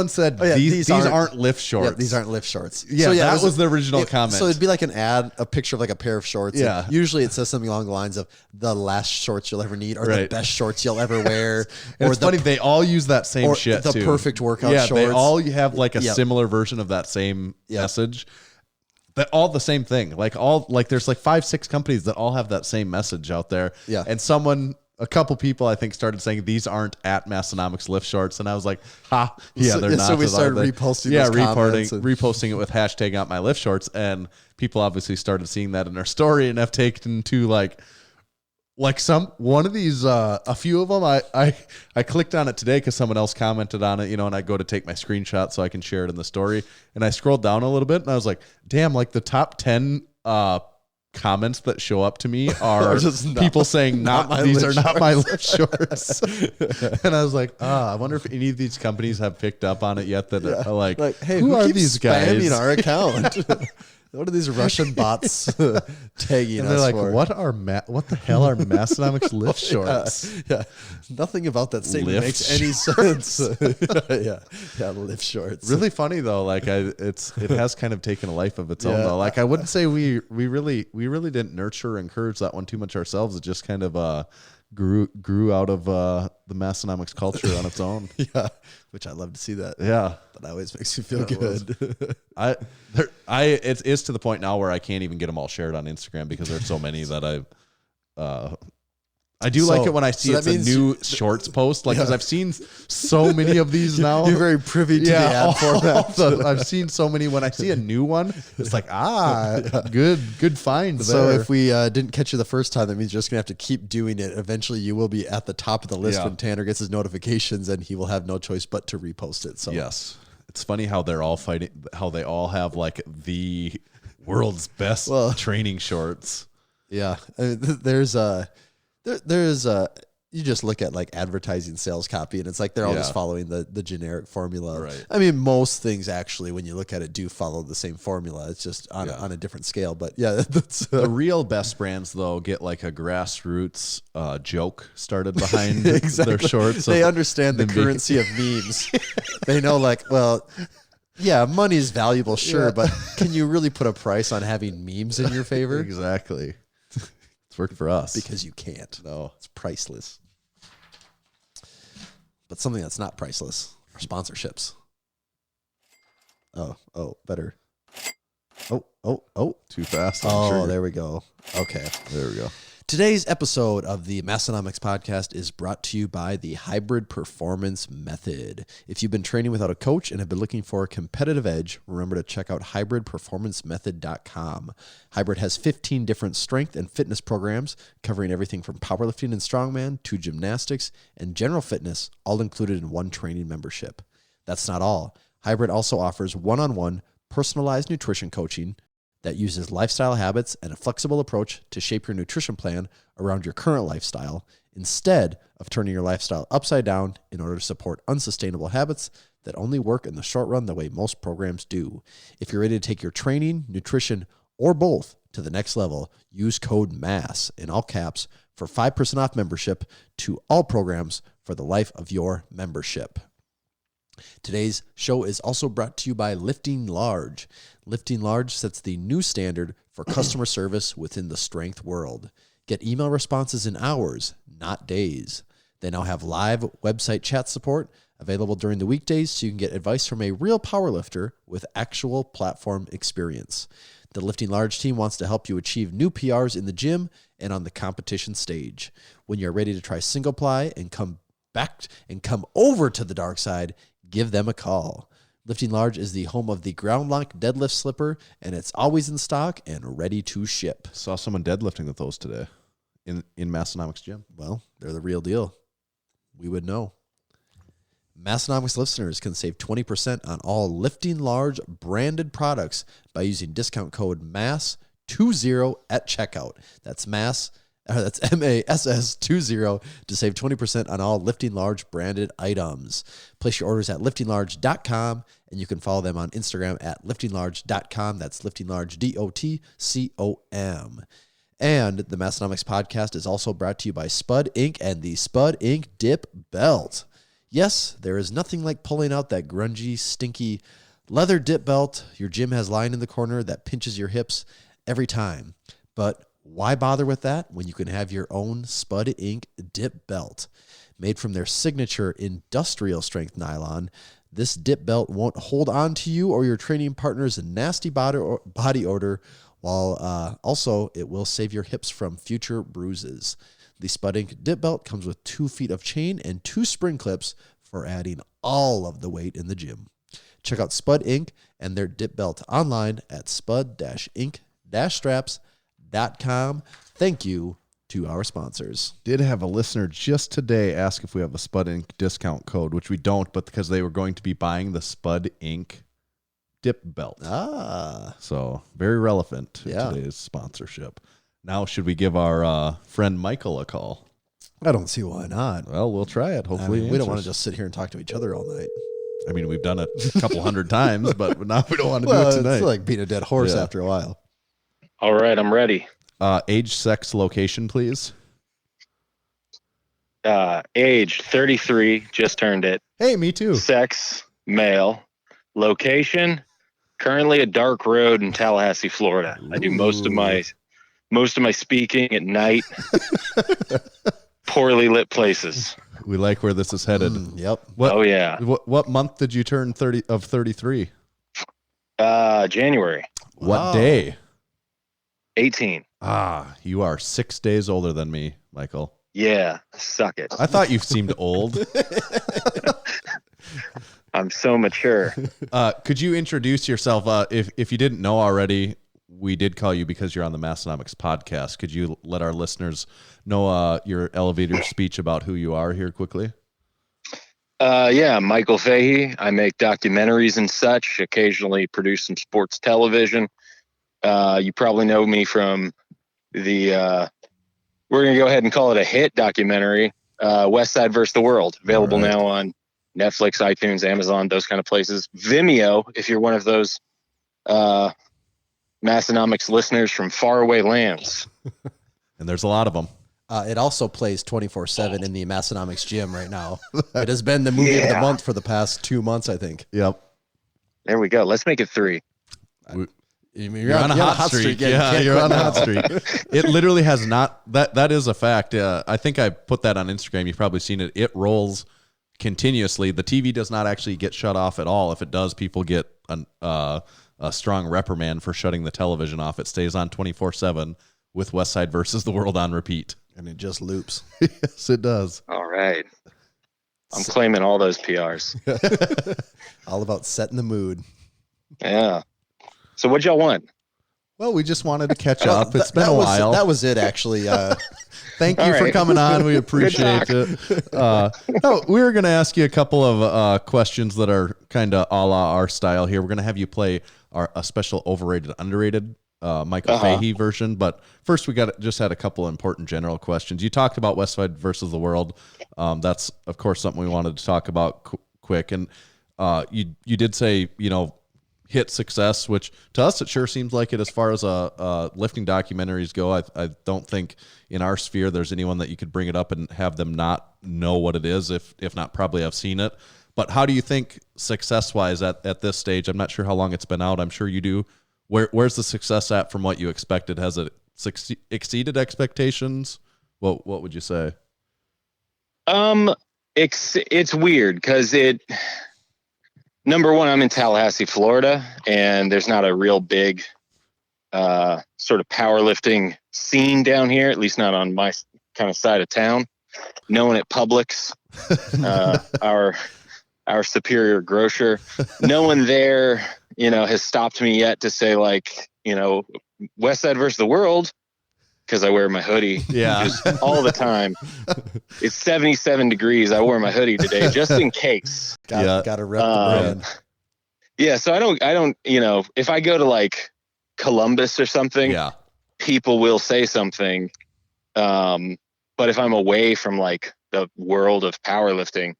said these aren't lift shorts. Yeah, these aren't lift shorts. Yeah, so, that was the original comment. So it'd be like an ad, a picture of like a pair of shorts. Yeah. And usually it says something along the lines of the last shorts you'll ever need, or the Right. best shorts you'll ever wear. And or it's funny, they all use that same or shit the too. perfect workout yeah, shorts. they all have like a Yep. similar version of that same Yep. message. That all the same thing. There's like 5-6 companies that all have that same message out there. Yeah. And a couple people I think started saying these aren't at Massenomics lift shorts, and I was like, ha, yeah, they're not. So we are started they? reposting yeah, those comments and- reposting it with hashtag out my lift shorts, and people obviously started seeing that in our story and have taken to one of these, a few of them. I clicked on it today because someone else commented on it, and I go to take my screenshot so I can share it in the story, and I scrolled down a little bit and I was like, damn, like the top 10 comments that show up to me are just people saying these are lift not my lift shorts. And I was like, I wonder if any of these companies have picked up on it yet that are like, hey, who are keeps these guys? spamming our account? What are these Russian bots tagging And us they're like, for? what the hell are Massenomics lift shorts? Yeah, nothing about that statement Lift makes any sense. yeah, lift shorts. Really funny though. Like it has kind of taken a life of its own Yeah. though. Like I wouldn't say we really didn't nurture or encourage that one too much ourselves. It just kind of grew out of the Massenomics culture on its own. Yeah, which I love to see that. Yeah. That always makes me feel good. It's to the point now where I can't even get them all shared on Instagram because there's so many that I do like it when I see so it's that a means new shorts post, like because I've seen so many of these now. You're very privy to the ad format. I've seen so many. When I see a new one, it's like good find. So there. if we didn't catch you the first time, that means you're just gonna have to keep doing it. Eventually, you will be at the top of the list when Tanner gets his notifications, and he will have no choice but to repost it. So yes, it's funny how they're all fighting. How they all have like the world's best training shorts. Yeah, I mean, there's you just look at like advertising sales copy, and it's like they're all just following the generic formula. Right. I mean, most things actually, when you look at it, do follow the same formula. It's just on a different scale. But yeah, that's The real best brands though get like a grassroots joke started behind their shorts. They understand the currency of memes. They know, like, well, yeah, money is valuable, sure, but can you really put a price on having memes in your favor? Exactly. It's worked for us. Because you can't. No. It's priceless. But something that's not priceless are sponsorships. Oh, better. Oh. Too fast. Oh, there we go. Okay. There we go. Today's episode of the Massenomics podcast is brought to you by the Hybrid Performance Method. If you've been training without a coach and have been looking for a competitive edge, remember to check out hybridperformancemethod.com. Hybrid has 15 different strength and fitness programs covering everything from powerlifting and strongman to gymnastics and general fitness, all included in one training membership. That's not all. Hybrid also offers one-on-one personalized nutrition coaching that uses lifestyle habits and a flexible approach to shape your nutrition plan around your current lifestyle, instead of turning your lifestyle upside down in order to support unsustainable habits that only work in the short run the way most programs do. If you're ready to take your training, nutrition, or both to the next level, use code MASS in all caps for 5% off membership to all programs for the life of your membership. Today's show is also brought to you by Lifting Large. Lifting Large sets the new standard for customer service within the strength world. Get email responses in hours, not days. They now have live website chat support available during the weekdays so you can get advice from a real powerlifter with actual platform experience. The Lifting Large team wants to help you achieve new PRs in the gym and on the competition stage. When you're ready to try single ply and come over to the dark side, give them a call. Lifting Large is the home of the Ground Lock deadlift slipper, and it's always in stock and ready to ship. Saw someone deadlifting with those today in Massenomics gym. Well, they're the real deal. We would know. Massenomics listeners can save 20% on all Lifting Large branded products by using discount code MASS20 at checkout. That's MASS20 to save 20% on all Lifting Large branded items. Place your orders at liftinglarge.com, and you can follow them on Instagram at liftinglarge.com. That's liftinglarge.com. And the Massenomics podcast is also brought to you by Spud Inc. and the Spud Inc. Dip Belt. Yes, there is nothing like pulling out that grungy, stinky leather dip belt your gym has lying in the corner that pinches your hips every time. But why bother with that when you can have your own Spud Inc. Dip Belt? Made from their signature industrial strength nylon, this dip belt won't hold on to you or your training partner's nasty body odor, while also it will save your hips from future bruises. The Spud Inc. Dip Belt comes with 2 feet of chain and 2 spring clips for adding all of the weight in the gym. Check out Spud Inc. and their dip belt online at spud-inc-straps.com. Thank you to our sponsors. Did have a listener just today ask if we have a Spud Inc. discount code, which we don't, but because they were going to be buying the Spud Inc. dip belt. So very relevant to today's sponsorship. Now, should we give our friend Michael a call? I don't see why not. Well, we'll try it. Hopefully, we don't want to just sit here and talk to each other all night. I mean, we've done it a couple hundred times, but now we don't want to do it tonight. It's like beating a dead horse after a while. All right, I'm ready. Age, sex, location, please. Age 33, just turned it. Hey, me too. Sex, male. Location, currently a dark road in Tallahassee, Florida. I do most of my speaking at night. Poorly lit places. We like where this is headed. Yep. Oh yeah. What month did you turn 33? January. What day? 18. You are 6 days older than me, Michael. Yeah, suck it. I thought you seemed old. I'm so mature. Could you introduce yourself? If you didn't know already, we did call you because you're on the Massenomics podcast. Could you let our listeners know your elevator speech about who you are here quickly? Yeah, Michael Fahey. I make documentaries and such, occasionally produce some sports television. You probably know me from the, we're going to go ahead and call it a hit documentary, Westside versus the World, available now on Netflix, iTunes, Amazon, those kind of places. Vimeo, if you're one of those Massenomics listeners from faraway lands. And there's a lot of them. It also plays 24/7 in the Massenomics gym right now. It has been the movie of the month for the past 2 months, I think. Yep. There we go. Let's make it 3. You're on a hot streak. Yeah, you're on a hot streak. It literally has not. That is a fact. I think I put that on Instagram. You've probably seen it. It rolls continuously. The TV does not actually get shut off at all. If it does, people get a strong reprimand for shutting the television off. It stays on 24/7 with Westside versus the World on repeat. And it just loops. Yes, it does. All right. I'm claiming all those PRs. All about setting the mood. Yeah. So what y'all want? Well, we just wanted to catch up. It's been a while. That was it, actually. Thank you for coming on. We appreciate it. No, we were going to ask you a couple of questions that are kind of a la our style here. We're going to have you play a special overrated, underrated Michael Fahey version. But first, we just had a couple important general questions. You talked about Westside versus the world. That's of course something we wanted to talk about quick. And you did say, hit success, which to us it sure seems like it as far as lifting documentaries go. I don't think in our sphere there's anyone that you could bring it up and have them not know what it is, if not probably have seen it. But how do you think success-wise at this stage? I'm not sure how long it's been out. I'm sure you do. Where's the success at from what you expected? Has it exceeded expectations? What would you say? It's weird because number one, I'm in Tallahassee, Florida, and there's not a real big sort of powerlifting scene down here, at least not on my kind of side of town. No one at Publix, our superior grocer, no one there, has stopped me yet to say Westside versus the world, because I wear my hoodie just all the time. It's 77 degrees. I wore my hoodie today just in case. Got to rep the brand. Yeah, so I don't, if I go to Columbus or something, people will say something. But if I'm away from the world of powerlifting,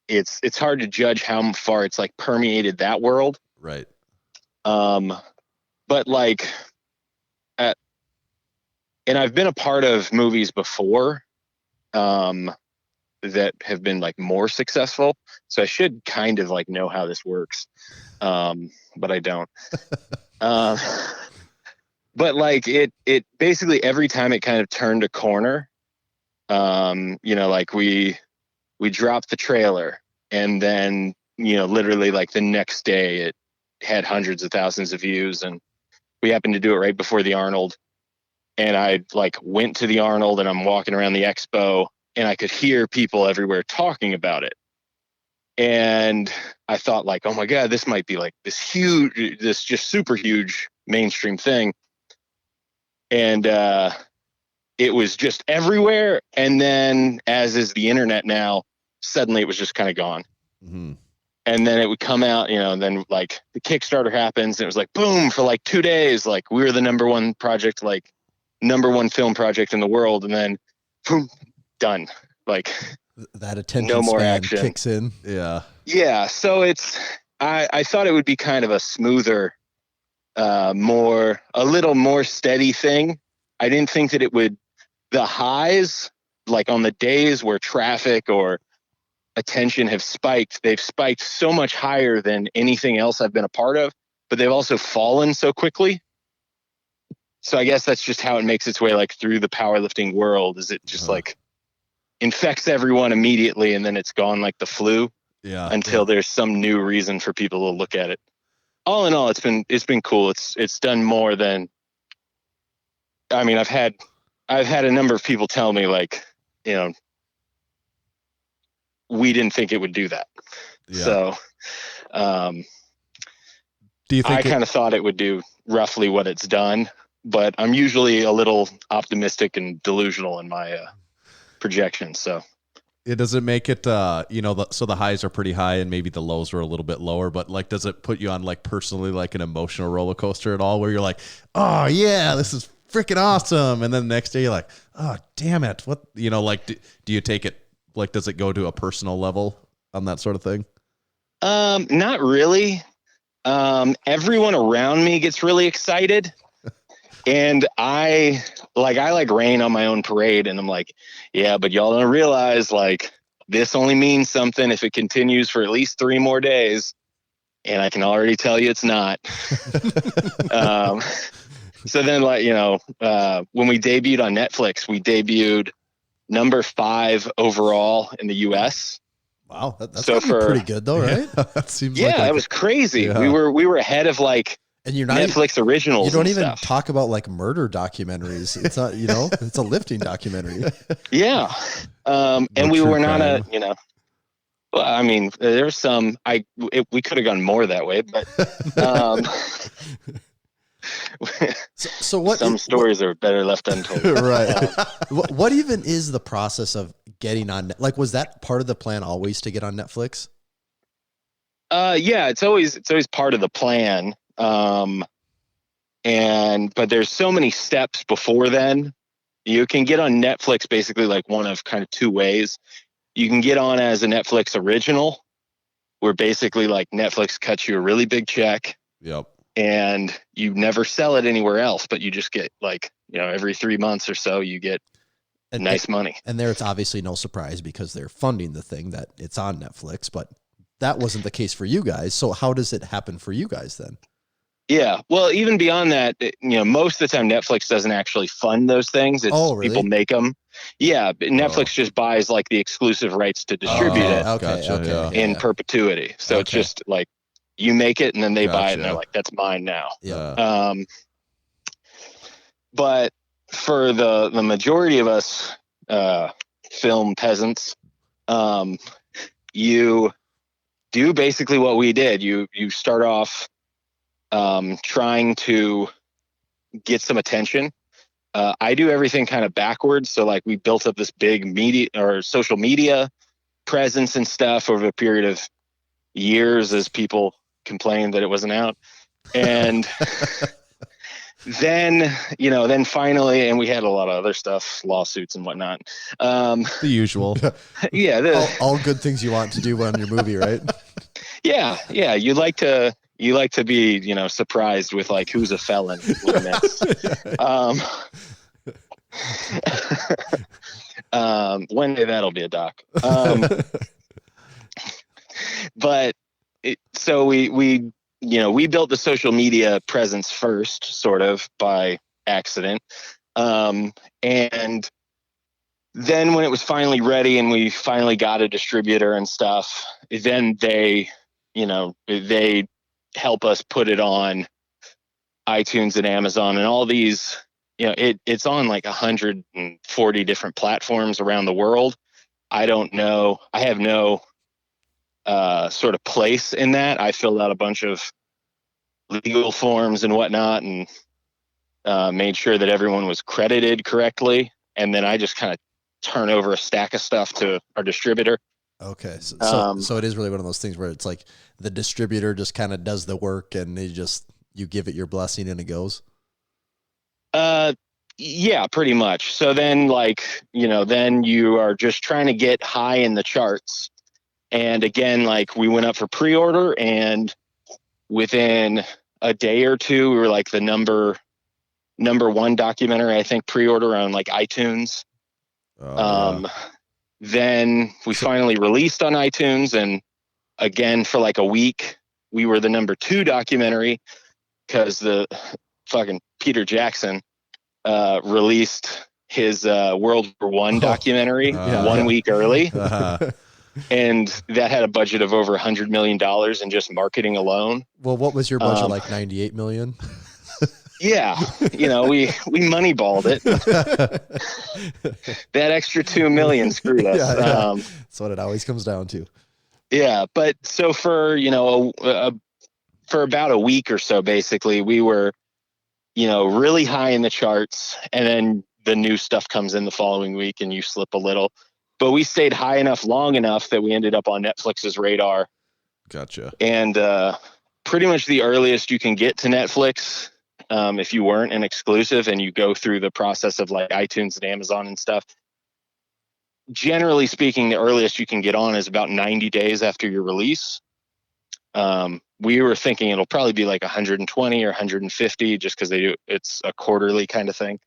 it's hard to judge how far it's permeated that world. Right. But and I've been a part of movies before, that have been more successful. So I should kind of know how this works. But I don't. But it basically every time it kind of turned a corner, we dropped the trailer and then, literally the next day it had hundreds of thousands of views, and we happened to do it right before the Arnold. And I went to the Arnold and I'm walking around the expo and I could hear people everywhere talking about it. And I thought oh my God, this might be this just super huge mainstream thing. And it was just everywhere. And then, as is the internet now, suddenly it was just kind of gone. Mm-hmm. And then it would come out, and then the Kickstarter happens and it was boom, for 2 days. We were the number one project, number one film project in the world. And then boom, done. That attention no more span action kicks in. Yeah. Yeah. So I thought it would be kind of a smoother, a little more steady thing. I didn't think that it would, the highs, on the days where traffic or attention have spiked, they've spiked so much higher than anything else I've been a part of, but they've also fallen so quickly. So I guess that's just how it makes its way through the powerlifting world, is it just infects everyone immediately and then it's gone like the flu until there's some new reason for people to look at it. All in all, it's been cool. It's done more than, I've had a number of people tell me we didn't think it would do that. Yeah. So, do you think I kind of thought it would do roughly what it's done, but I'm usually a little optimistic and delusional in my projections. So it doesn't make it, so the highs are pretty high and maybe the lows are a little bit lower, but does it put you on personally an emotional roller coaster at all, where you're oh yeah, this is freaking awesome, and then the next day you're oh damn it, what, do you take it, does it go to a personal level on that sort of thing? Not really. Everyone around me gets really excited. And I rain on my own parade, and I'm yeah, but y'all don't realize this only means something if it continues for at least 3 more days. And I can already tell you it's not. So then when we debuted on Netflix, we debuted number 5 overall in the US. Wow. That's so pretty good though, right? That seems it was crazy. Yeah. We were ahead of and you're not Netflix originals. You don't and even stuff. talk about murder documentaries. It's not, it's a lifting documentary. Yeah. And we were not well, there's some, we could have gone more that way, but, so what, some stories are better left untold. Right. What even is the process of getting on? Was that part of the plan always to get on Netflix? Yeah, it's always part of the plan. But there's so many steps before then. You can get on Netflix basically like one of kind of two ways. You can get on as a Netflix original, where basically like Netflix cuts you a really big check. Yep. And you never sell it anywhere else, but you just get like, every 3 months or so you get nice money. And there it's obviously no surprise because they're funding the thing that it's on Netflix, but that wasn't the case for you guys. So how does it happen for you guys then? Yeah. Well, even beyond that, most of the time Netflix doesn't actually fund those things. It's really? People make them. Yeah. But Netflix just buys like the exclusive rights to distribute it in perpetuity. So it's just like you make it and then they buy it and they're like, that's mine now. Yeah. But for the majority of us film peasants, you do basically what we did. You start off trying to get some attention. I do everything kind of backwards. So like we built up this big media or social media presence and stuff over a period of years as people complained that it wasn't out. And then finally, and we had a lot of other stuff, lawsuits and whatnot. The usual. Yeah. All good things you want to do on your movie, right? Yeah. Yeah. You like to be, surprised with like, who's a felon. One day that'll be a doc. So we built the social media presence first, sort of by accident. And then when it was finally ready and we finally got a distributor and stuff, then they help us put it on iTunes and Amazon and all these, it's on like 140 different platforms around the world. I don't know. I have no sort of place in that. I filled out a bunch of legal forms and whatnot and made sure that everyone was credited correctly. And then I just kind of turn over a stack of stuff to our distributor. Okay. So it is really one of those things where it's like the distributor just kind of does the work and you give it your blessing and it goes. Yeah, pretty much. So then then you are just trying to get high in the charts. And again, like we went up for pre-order and within a day or two, we were like the number one documentary, I think, pre-order on like iTunes. Then we finally released on iTunes, and again for like a week we were the number 2 documentary because the fucking Peter Jackson released his World War I documentary 1 week early. And that had a budget of over $100 million in just marketing alone. Well, what was your budget, like 98 million? Yeah, we moneyballed it. That extra 2 million screwed us. Yeah. That's what it always comes down to. Yeah, but so for for about a week or so, basically, we were really high in the charts, and then the new stuff comes in the following week, and you slip a little. But we stayed high enough, long enough that we ended up on Netflix's radar. Gotcha. And pretty much the earliest you can get to Netflix, if you weren't an exclusive and you go through the process of like iTunes and Amazon and stuff, generally speaking, the earliest you can get on is about 90 days after your release. We were thinking it'll probably be like 120 or 150 just because it's a quarterly kind of thing.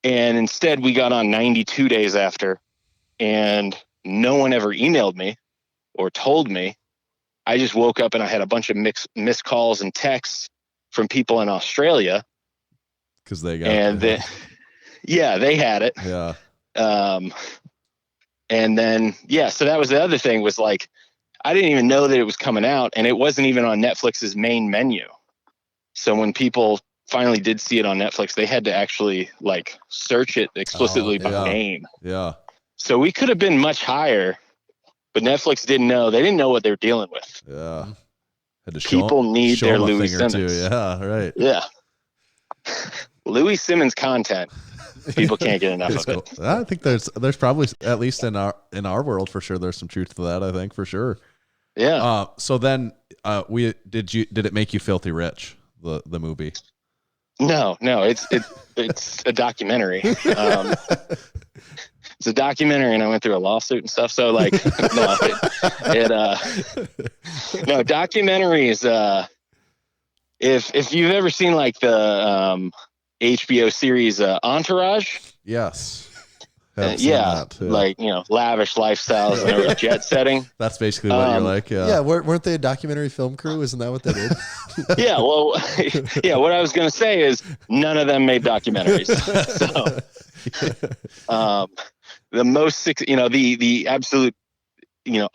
And instead we got on 92 days after. And no one ever emailed me or told me. I just woke up and I had a bunch of missed calls and texts from people in Australia. Because they got it. They had it. Yeah. And then, so that was the other thing was like, I didn't even know that it was coming out, and it wasn't even on Netflix's main menu. So when people finally did see it on Netflix, they had to actually like search it explicitly by name. Yeah. So we could have been much higher, but Netflix didn't know. They didn't know what they're dealing with. Yeah. Had to People need their Louis Simmons. Yeah, right. Yeah. Louis Simmons content. People can't get enough of it. I think there's probably, at least in our world for sure, there's some truth to that, I think, for sure. Yeah. So then, did it make you filthy rich? The movie? No, it's a documentary. It's a documentary, and I went through a lawsuit and stuff. So like, no, no, documentaries. If you've ever seen like the HBO series Entourage, Yes. yeah, like lavish lifestyles and a jet setting. That's basically what you're like. Yeah. Yeah, weren't they a documentary film crew? Isn't that what they did? Yeah, well, yeah. What I was going to say is none of them made documentaries. So, the most, the absolute,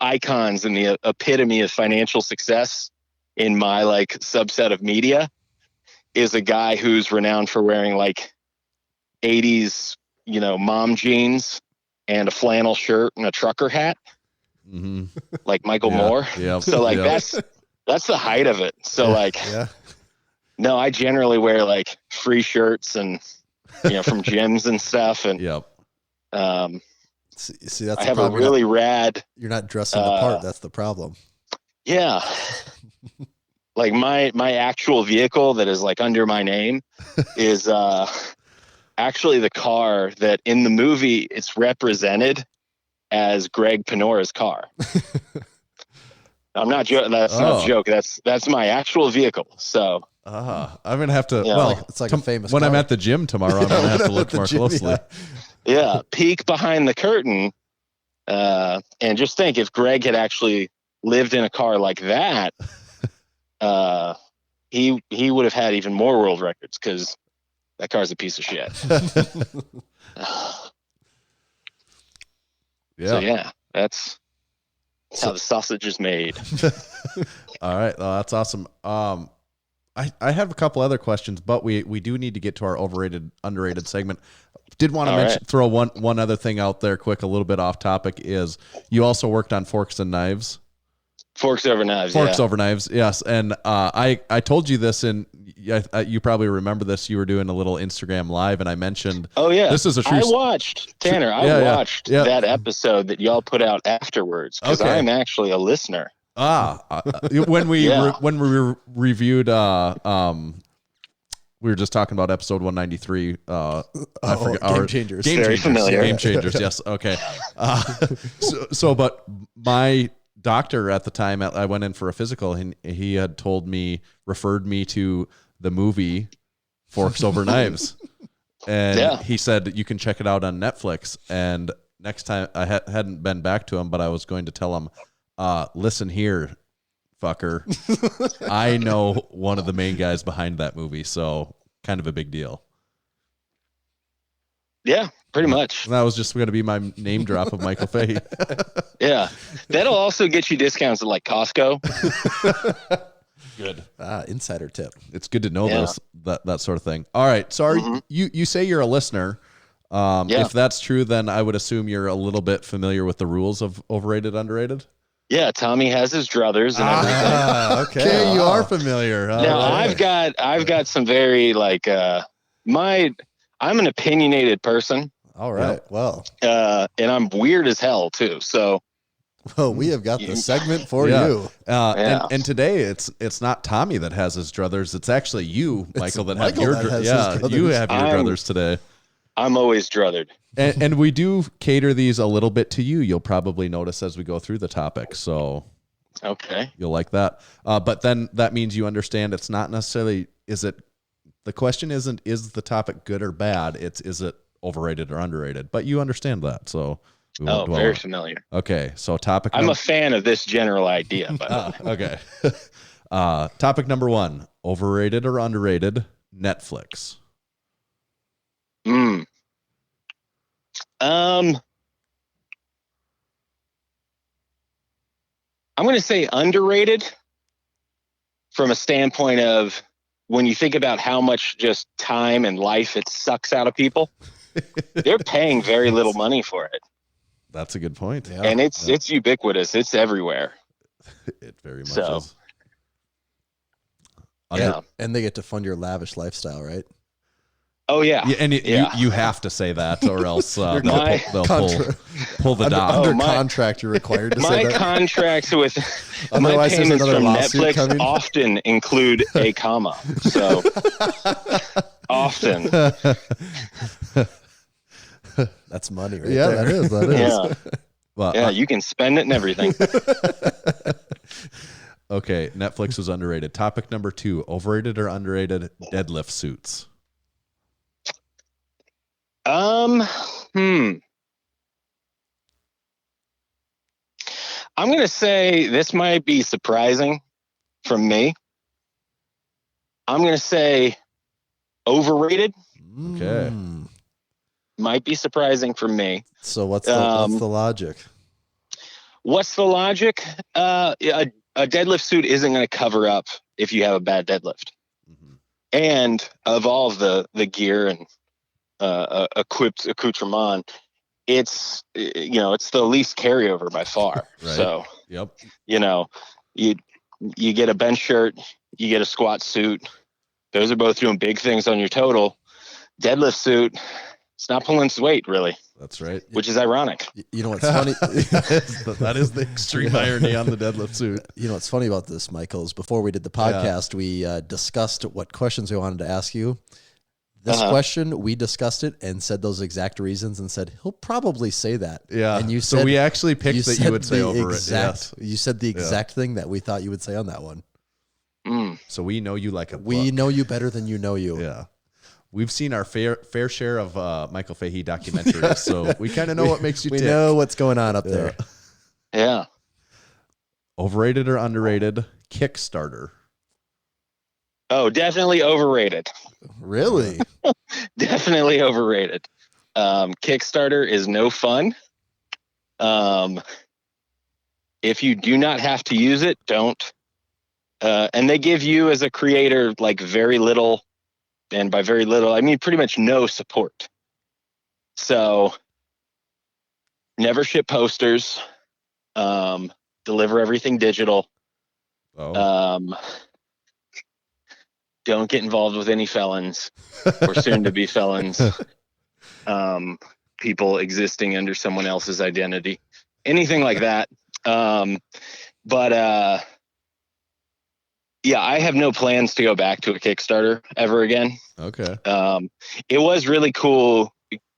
icons and the epitome of financial success in my like subset of media is a guy who's renowned for wearing like 80s, mom jeans and a flannel shirt and a trucker hat, like Michael Moore. Yeah. So like that's the height of it. So no, I generally wear like free shirts and from gyms and stuff. And see, that's I the have problem. a really rad. You're not dressing the part. That's the problem. Yeah. Like my actual vehicle that is like under my name is actually the car that in the movie it's represented as Greg Penora's car. I'm not joking. That's not a joke. That's my actual vehicle. So I'm gonna have to. It's like a famous. When car. I'm at the gym tomorrow, I'm gonna have to look more closely. Yeah, peek behind the curtain, and just think if Greg had actually lived in a car like that, he would have had even more world records because that car's a piece of shit. So yeah, that's how the sausage is made. All right, that's awesome. I have a couple other questions, but we do need to get to our overrated, underrated segment. Did want to throw one other thing out there quick, a little bit off topic, is you also worked on Forks and Knives. Forks over knives. Forks over knives, yes. And I told you this, and you probably remember this. You were doing a little Instagram live, and I mentioned, oh yeah, this is a true. I watched Tanner. I watched that episode that y'all put out afterwards because I'm actually a listener. When we reviewed, we were just talking about episode 193. I forget, Game Changers. Very familiar. Game Changers. Yes. Okay. But my doctor at the time, I went in for a physical, and he had referred me to the movie Forks Over Knives, and he said you can check it out on Netflix. And next time, I hadn't been back to him, but I was going to tell him, listen here, fucker, I know one of the main guys behind that movie, so kind of a big deal. Yeah, pretty much. And that was just going to be my name drop of Michael Fahey. Yeah, that'll also get you discounts at like Costco. Good. Insider tip. It's good to know that sort of thing. All right, so you say you're a listener. If that's true, then I would assume you're a little bit familiar with the rules of overrated, underrated. Yeah, Tommy has his druthers and everything. Okay, you are familiar. Now I've got some very like I'm an opinionated person. All right. Well. And I'm weird as hell too. So. Well, we have got the segment for you. And today it's not Tommy that has his druthers. It's actually you, Michael, that have your druthers. You have your druthers today. I'm always druthered. And we do cater these a little bit to you. You'll probably notice as we go through the topic. So okay, you'll like that. But then that means you understand it's not necessarily the question isn't is the topic good or bad. It's is it overrated or underrated. But you understand that. So very familiar. Okay, so topic. I'm a fan of this general idea. Okay. Topic number 1: overrated or underrated Netflix. I'm going to say underrated from a standpoint of when you think about how much just time and life it sucks out of people. They're paying very little money for it. That's a good point. Yeah. And it's ubiquitous. It's everywhere. It very much is. Yeah. And they get to fund your lavish lifestyle, right? Oh yeah. Yeah, and Yeah. you have to say that, or else they'll Contra- pull the dot. Under my- contract, you're required to say My that. contracts with my Otherwise, there's payments another from lawsuit Netflix coming. often include a comma. So often. That's money, right? Yeah, there. there is. That is. Yeah. Well, Yeah, you can spend it and everything. okay, Netflix was underrated. Topic number 2: overrated or underrated deadlift suits? I'm gonna say this might be surprising from me. I'm gonna say overrated. Okay. Might be surprising for me. So what's the logic? What's the logic? A deadlift suit isn't going to cover up if you have a bad deadlift. And of all of the gear and equipped accoutrement, it's it's the least carryover by far. Right. So Yep. you get a bench shirt, you get a squat suit. Those are both doing big things on your total. Deadlift suit, it's not pulling its weight really, That's right. which is ironic. You know what's funny? That is the extreme irony on the deadlift suit. You know what's funny about this, Michael, is before we did the podcast, we discussed what questions we wanted to ask you. This question, we discussed it and said those exact reasons and said, he'll probably say that. Yeah. And you so said, we actually picked that you would say the over exact, it. Yes. You said the exact thing that we thought you would say on that one. So we know you like a book. We know you better than you know you. Yeah. We've seen our fair share of Michael Fahey documentaries, so we kind of know what makes you We tick. know what's going on up there. Yeah. Overrated or underrated Kickstarter? Oh, definitely overrated. Really? Definitely overrated. Kickstarter is no fun. If you do not have to use it, don't. And they give you as a creator like very little, and by very little, I mean pretty much no support. So never ship posters. Deliver everything digital. Don't get involved with any felons or soon to be felons. People existing under someone else's identity, anything like that. Yeah, I have no plans to go back to a Kickstarter ever again. Okay. It was really cool.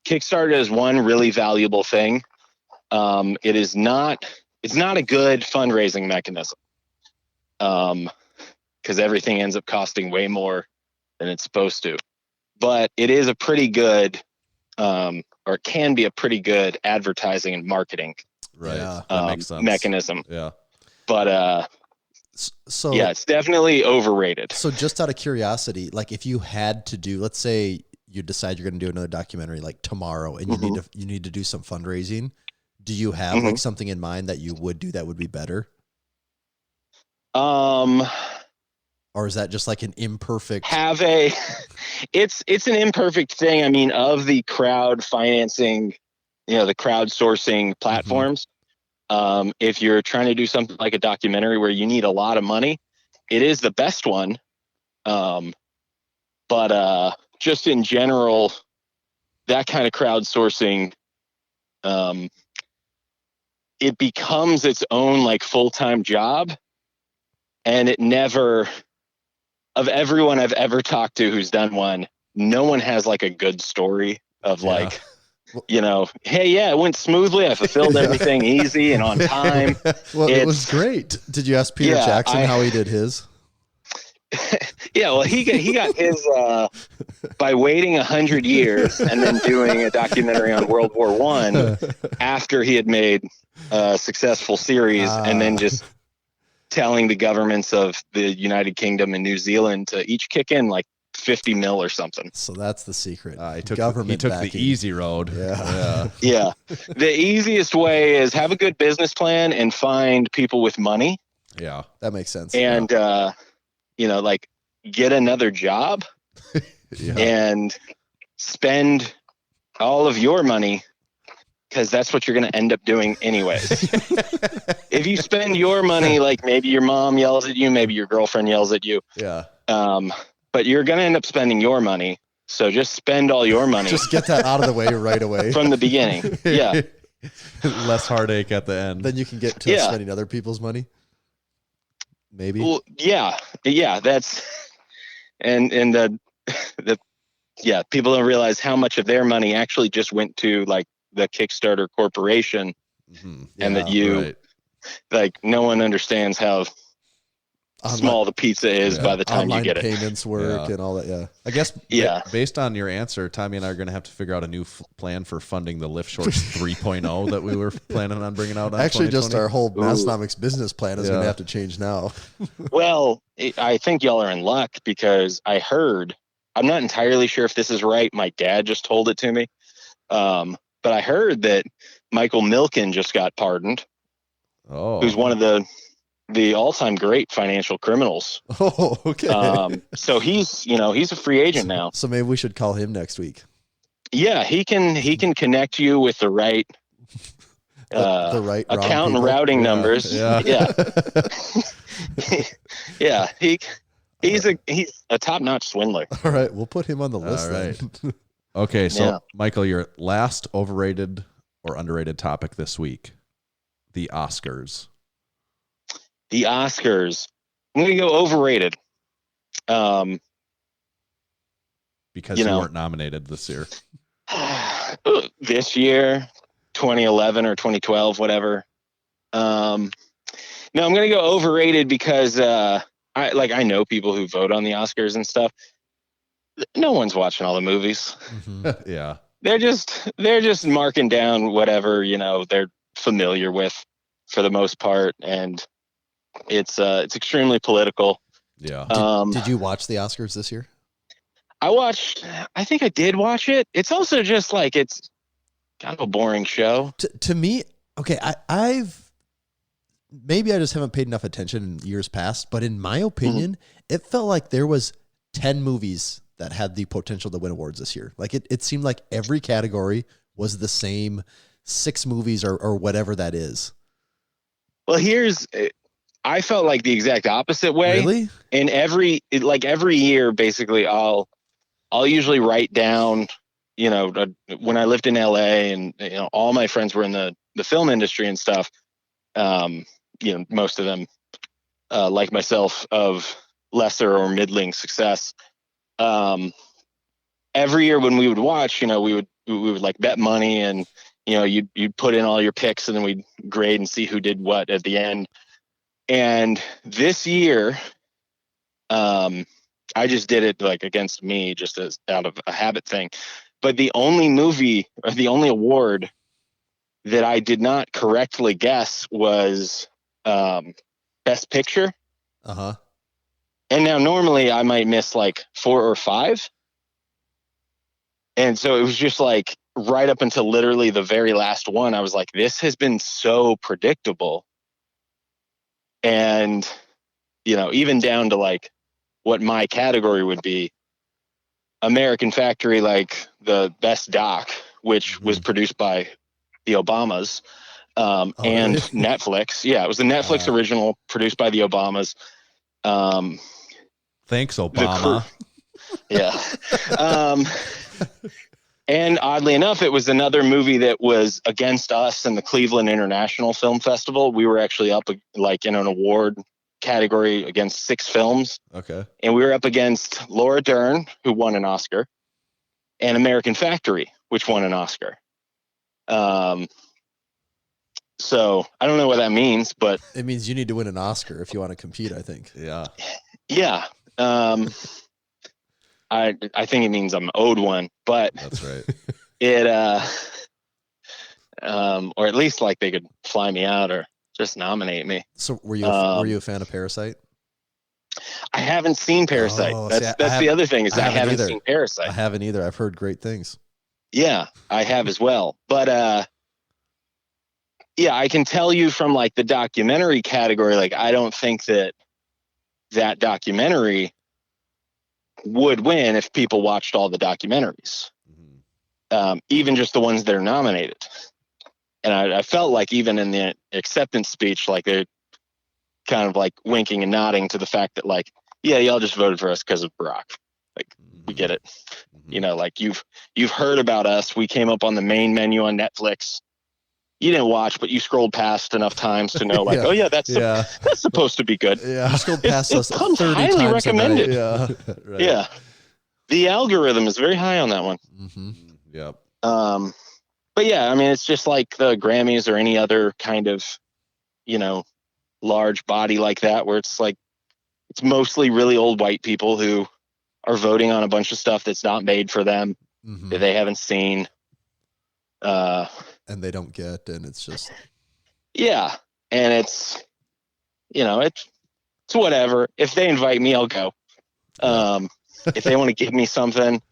Kickstarter is one really valuable thing. It's not a good fundraising mechanism. Because everything ends up costing way more than it's supposed to. But it is a pretty good, or can be a pretty good advertising and marketing Right. That makes sense. mechanism. Yeah. But So yeah, it's definitely overrated. So just out of curiosity, like if you had to do, let's say you decide you're going to do another documentary like tomorrow, and you need to do some fundraising. Do you have like something in mind that you would do that would be better? Or is that just like an imperfect? It's an imperfect thing. I mean, of the crowd financing, the crowdsourcing platforms. If you're trying to do something like a documentary where you need a lot of money, it is the best one. But just in general, that kind of crowdsourcing, it becomes its own like full-time job, and it never. Of everyone I've ever talked to who's done one, no one has like a good story of like, hey, yeah, it went smoothly. I fulfilled everything easy and on time. Well, it was great. Did you ask Peter Jackson how he did his? Yeah, well, he got his by waiting 100 years and then doing a documentary on World War I after he had made a successful series, and then just telling the governments of the United Kingdom and New Zealand to each kick in like 50 mil or something. So that's the secret. He took Government the backing. easy road. Yeah. Yeah. The easiest way is have a good business plan and find people with money. Yeah. That makes sense. And, like get another job and spend all of your money, because that's what you're going to end up doing anyways. If you spend your money, like maybe your mom yells at you, maybe your girlfriend yells at you. Yeah. But you're going to end up spending your money. So just spend all your money Just get that out of the way right away. from the beginning. Yeah. Less heartache at the end. Then you can get to spending other people's money. Maybe. Well, yeah. That's and the people don't realize how much of their money actually just went to like the Kickstarter corporation, and that like no one understands how small the pizza is by the time online you get it. Payments work and all that. Yeah. I guess based on your answer, Tommy and I are going to have to figure out a new plan for funding the Lift Shorts 3.0 that we were planning on bringing out. Actually, just our whole Massenomics business plan is going to have to change now. Well, I think y'all are in luck because I heard, I'm not entirely sure if this is right. My dad just told it to me. But I heard that Michael Milken just got pardoned. Oh, who's one of the all-time great financial criminals. Oh, okay. So he's a free agent now. So maybe we should call him next week. Yeah, he can connect you with the right the right account and routing numbers. Yeah. Yeah. He's a top-notch swindler. All right, we'll put him on the list. All right. Then. Okay, so Michael, your last overrated or underrated topic this week, the Oscars. The Oscars. I'm going to go overrated. Because you weren't nominated this year. This year, 2011 or 2012, whatever. No, I'm going to go overrated because I know people who vote on the Oscars and stuff. No one's watching all the movies. Mm-hmm. Yeah. They're just marking down whatever, they're familiar with for the most part. And it's extremely political. Yeah. Did you watch the Oscars this year? I think I did watch it. It's also just like, it's kind of a boring show. To me, okay, I've maybe I just haven't paid enough attention in years past, but in my opinion, it felt like there was 10 movies that had the potential to win awards this year. Like it seemed like every category was the same 6 movies or whatever that is. Well, I felt like the exact opposite way. Really? And every year, basically, I'll usually write down, when I lived in LA and, all my friends were in the film industry and stuff. Most of them, like myself, of lesser or middling success. Every year when we would watch, we would like bet money and, you'd put in all your picks and then we'd grade and see who did what at the end. And this year, I just did it like against me, just as out of a habit thing. But the only movie or the only award that I did not correctly guess was Best Picture. Uh-huh. And now normally I might miss like 4 or 5. And so it was just like right up until literally the very last one, I was like, this has been so predictable. And, even down to like what my category would be, American Factory, like the best doc, which was produced by the Obamas, and Netflix. Yeah, it was the Netflix original produced by the Obamas. Thanks, Obama. Yeah. And oddly enough, it was another movie that was against us in the Cleveland International Film Festival. We were actually up like in an award category against 6 films. Okay. And we were up against Laura Dern, who won an Oscar, and American Factory, which won an Oscar. So I don't know what that means, but it means you need to win an Oscar if you want to compete, I think. Yeah. Yeah. I think it means I'm owed one, but that's right. It or at least like they could fly me out or just nominate me. So were you a fan of Parasite? I haven't seen Parasite. Oh, that's the other thing is I haven't seen Parasite. I haven't either. I've heard great things. Yeah, I have as well. But yeah, I can tell you from like the documentary category, like I don't think that documentary would win if people watched all the documentaries, even just the ones that are nominated. And I felt like even in the acceptance speech, like they're kind of like winking and nodding to the fact that like, yeah, y'all just voted for us because of Barack. Like We get it. You know, like you've heard about us. We came up on the main menu on Netflix. You didn't watch, but you scrolled past enough times to know, like, Yeah. oh yeah, that's supposed to be good. Yeah, you scrolled past us it comes 30 highly times recommended. Yeah, Right. Yeah, the algorithm is very high on that one. mm-hmm. Yep. But yeah, I mean, it's just like the Grammys or any other kind of, you know, large body like that, where it's like it's mostly really old white people who are voting on a bunch of stuff that's not made for them, Mm-hmm. that they haven't seen. And they don't get, and it's just Yeah, and it's, you know, it's whatever. If they invite me, I'll go. If they want to give me something,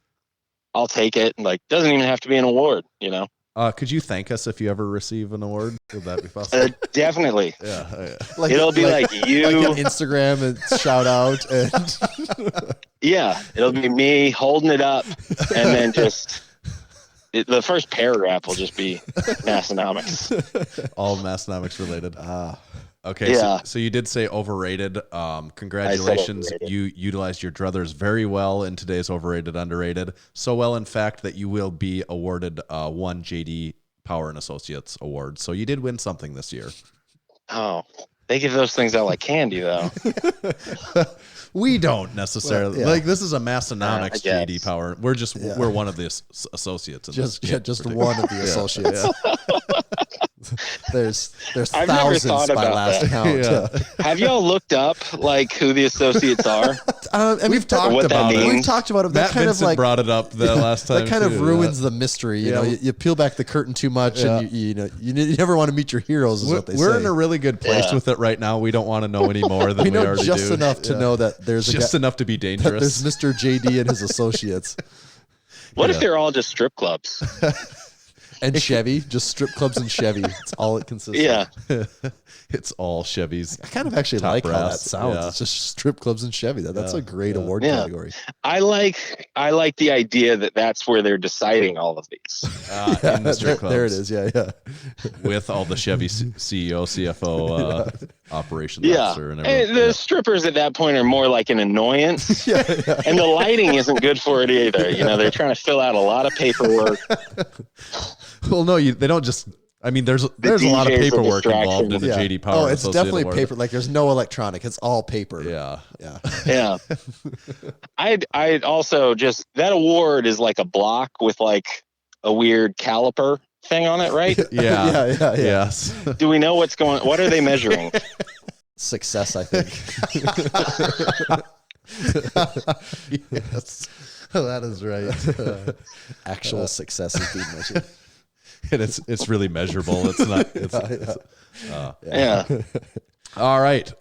I'll take it. Like, doesn't even have to be an award, you know. Could you thank us if you ever receive an award? Would that be possible? Definitely. Yeah. like It'll be like you. like an Instagram and shout out, and Yeah, it'll be me holding it up, and then just the first paragraph will just be Massenomics. All Massenomics related. Okay, Yeah. so you did say overrated. Congratulations. overrated. You utilized your druthers very well in today's overrated, underrated. So well, in fact, that you will be awarded one JD Power and Associates award. So you did win something this year. Oh, they give those things out like candy, though. We don't necessarily. Well, yeah. Like, this is a Massenomics I guess. JD Power. We're one of the associates in just this. just one of the associates. There's I've never thousands thought by about last that. count. Yeah. Have y'all looked up like who the associates are? And We've talked what that about it. means. We've talked about it. That Matt kind Vincent of like brought it up the last time. that kind of too, ruins the mystery. You know, you peel back the curtain too much, and you never want to meet your heroes. Is what they We're say. in a really good place Yeah. with it right now. We don't want to know any more than we we know already just do. enough to know that there's Just a guy, enough to be that there's dangerous. Mr. JD and his associates What if they're all just strip clubs? and Chevy, just strip clubs and Chevy. It's all it consists Yeah. of. It's all Chevys. I kind of actually Top like how that brass, sounds. yeah. It's just strip clubs and Chevy. That's a great award Yeah. category. I like the idea that that's where they're deciding all of these. In the strip clubs. There it is. Yeah. With all the Chevy CEO, CFO, operations Yeah, officer, and and everything. the strippers at that point are more like an annoyance, and the lighting isn't good for it either. You know, they're trying to fill out a lot of paperwork. Well, no, they don't just. I mean, there's a lot of DJs are paperwork distraction. involved in the Yeah. JD Power. Oh, and it's Associate definitely Award. paper. Like there's no electronic. It's all paper. Yeah. Yeah. Yeah, I'd also just that award is like a block with like a weird caliper thing on it, right? Yeah. Yeah. Yes. Do we know what's going? What are they measuring? Success, I think. Yes. That is right. Actual success is being measured. And it's really measurable. It's not. Yeah. All right.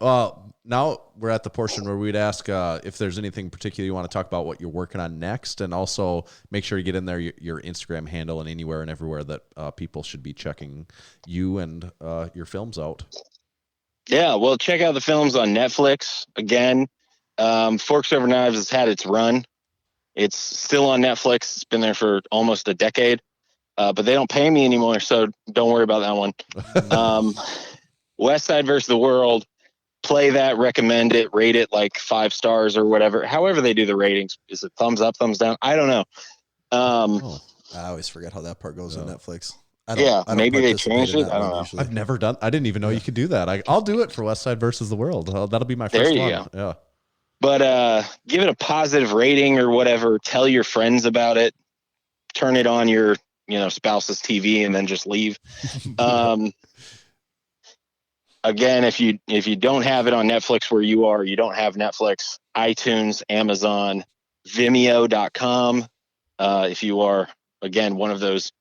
Now we're at the portion where we'd ask if there's anything particular you want to talk about, what you're working on next, and also make sure you get in there your Instagram handle and anywhere and everywhere that people should be checking you and your films out. Yeah, well, check out the films on Netflix. Again, Forks Over Knives has had its run. It's still on Netflix. It's been there for almost a decade, but they don't pay me anymore, so don't worry about that one. Westside versus the World. Play that, recommend it, rate it like 5 stars or whatever. However they do the ratings. Is it thumbs up, thumbs down? I don't know. I always forget how that part goes on Netflix. I don't maybe they participate changed in it. that I don't one know. usually. I've never done. I didn't even know you could do that. I'll do it for Westside versus the World. That'll be my There first you one. go. Yeah. But give it a positive rating or whatever. Tell your friends about it. Turn it on your spouse's TV and then just leave. Again, if you don't have it on Netflix where you are, you don't have Netflix, iTunes, Amazon, Vimeo.com. If you are, again, one of those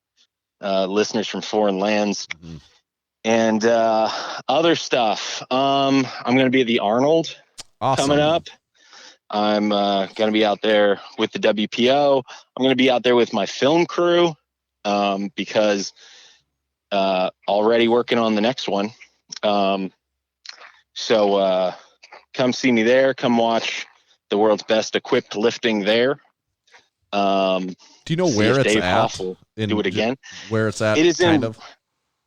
listeners from foreign lands. Mhm. And other stuff. I'm going to be at the Arnold Awesome. coming up. I'm going to be out there with the WPO. I'm going to be out there with my film crew because already working on the next one. So come see me there. Come watch the world's best equipped lifting there. Do you know See where if it's Dave at? Hoff will do it again. Where it's at? It is kind in of.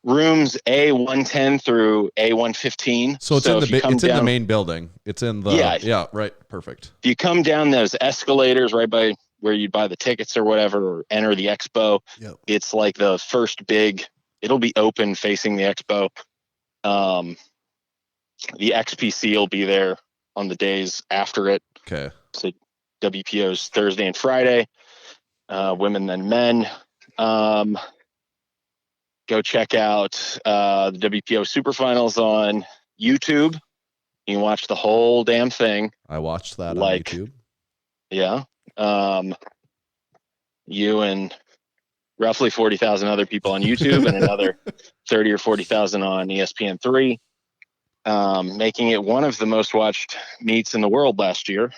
rooms A110 through A115. So it's in if you come in the down- main building. It's in the Yeah. right. Perfect. If you come down those escalators right by where you buy the tickets or whatever, or enter the expo. Yep. It's like the first big. It'll be open facing the expo. The XPC will be there on the days after it. Okay. So WPO's Thursday and Friday. Women then men. Go check out the WPO Super Finals on YouTube. You can watch the whole damn thing. I watched that Like- on YouTube. Yeah. You and roughly 40,000 other people on YouTube and another 30 or 40,000 on ESPN3, making it one of the most watched meets in the world last year.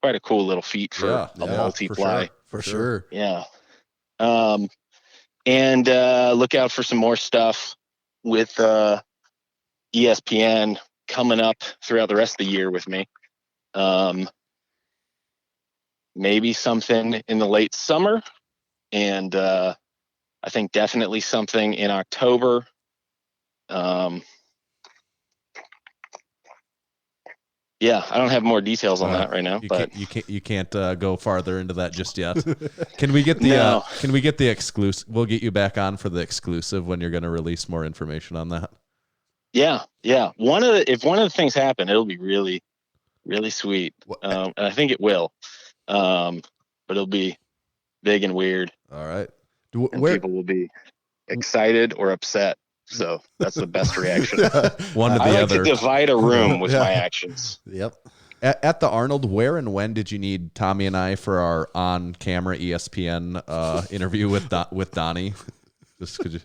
Quite a cool little feat for a multiply. For sure. Yeah. And look out for some more stuff with ESPN coming up throughout the rest of the year with me. Maybe something in the late summer, and I think definitely something in October. Yeah, I don't have more details on that right now, but You can't go farther into that just yet. Can we get the No. Can we get the exclusive? We'll get you back on for the exclusive when you're going to release more information on that. yeah. If one of the things happen, it'll be really, really sweet, and I think it will. But it'll be big and weird, All right. and people will be excited or upset. So that's the best reaction. One to I the like other. to divide a room with Yeah. my actions. Yep. At the Arnold, where and when did you need Tommy and I for our on-camera ESPN interview with Donnie? Just could you?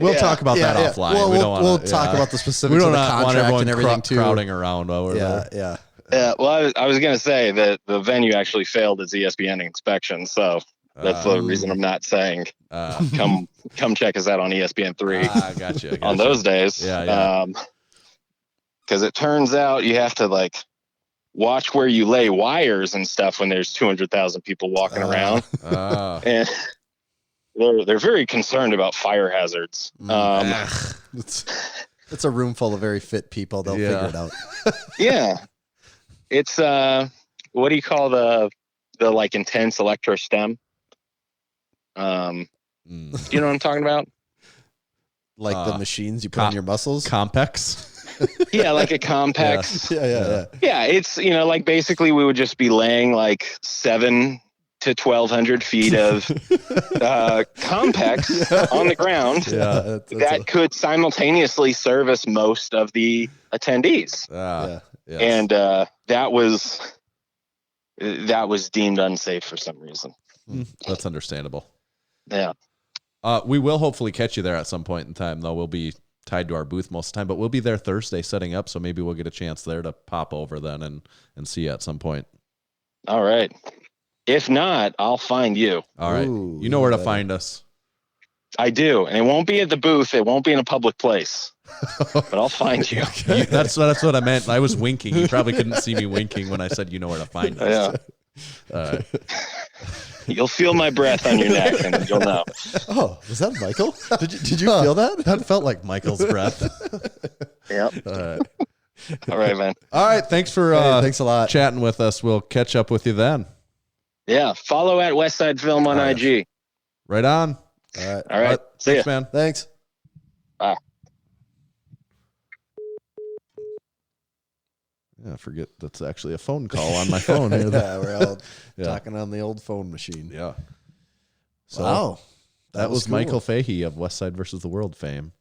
We'll Yeah. talk about that offline. We'll talk about the We specifics don't of the want contract everyone and everything too. crowding around while we're Yeah, there. yeah. Yeah, well, I was going to say that the venue actually failed its ESPN inspection, so that's the reason I'm not saying come check us out on ESPN3 Gotcha. on those days. Yeah. Because it turns out you have to like watch where you lay wires and stuff when there's 200,000 people walking around, and they're very concerned about fire hazards. It's a room full of very fit people. They'll figure it out. Yeah. It's what do you call the like intense electrostem? Do you know what I'm talking about? Like the machines you put on your muscles. Compex. Yeah, like a complex. Yeah. Yeah, it's like basically we would just be laying like 7 to 1,200 feet of complex on the ground that could simultaneously service most of the attendees. Yes. And that was deemed unsafe for some reason. That's understandable. Yeah. We will hopefully catch you there at some point in time, though. We'll be tied to our booth most of the time, but we'll be there Thursday setting up, so maybe we'll get a chance there to pop over then and see you at some point. All right. If not, I'll find you. All right. Ooh, you know where to find us. I do. And it won't be at the booth. It won't be in a public place. But I'll find you. That's what I meant. I was winking. You probably couldn't see me winking when I said you know where to find us. Yeah. All right. You'll feel my breath on your neck and you'll know. Oh, was that Michael? Did you feel that? That felt like Michael's breath. Yep. All right. All right, man. All right. Thanks for thanks a lot. chatting with us. We'll catch up with you then. Yeah. Follow at Westside Film on IG. Right on. All right. All right. See Thanks, ya. man. Thanks. Bye. Yeah, I forget that's actually a phone call on my phone here. Yeah, we're all Yeah. talking on the old phone machine. Yeah. So Wow. that was cool. Michael Fahey of Westside versus the World fame.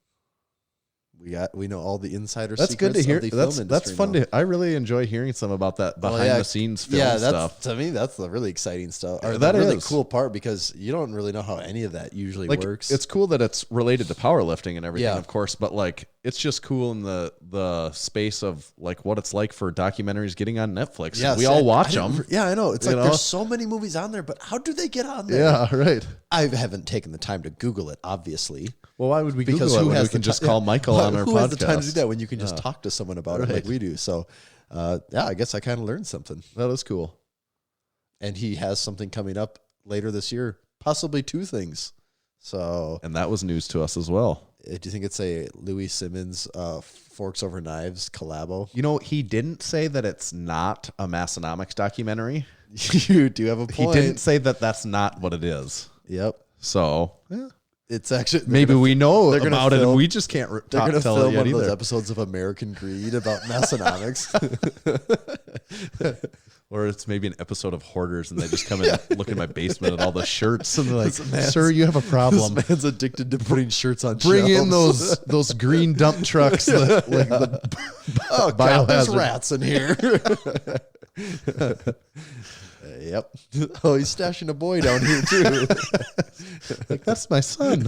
We know all the insider That's good to secrets hear. of the That's film that's industry fun now. to. I really enjoy hearing some about that behind the scenes film stuff. To me, that's the really exciting stuff. Or That the really is. cool part because you don't really know how any of that usually Like works. it's cool that it's related to powerlifting and everything, Yeah. of course. But like, it's just cool in the space of like what it's like for documentaries getting on Netflix. Yes, we all and watch I- them. Yeah, I know. It's You like know? there's so many movies on there, but how do they get on there? Yeah, right. I haven't taken the time to Google it, obviously. Well, why would we Because Google it who when has we can the just ti- call Michael on our who podcast? has the time to do that when you can just talk to someone about it like Right. we do? So, yeah, I guess I kind of learned something. That is cool. And he has something coming up later this year, possibly 2 things. So, And that was news to us as well. Do you think it's a Louis Simmons Forks Over Knives collabo? You know, he didn't say that it's not a Massenomics documentary. You do have a point. He didn't say that that's not what it is. Yep. So It's actually maybe we know they're gonna about it, film- and we just can't they're going to tell film it one yet of those either. episodes of American Greed about Massenomics. Or it's maybe an episode of Hoarders, and they just come in and look in my basement at all the shirts, and they're like, "Sir, you have a problem. This man's addicted to putting shirts on Bring in shelves. those green dump trucks, that, like the Oh, God, there's biohazard." rats in here. Yep. Oh, he's stashing a boy down here, too. Like, that's my son.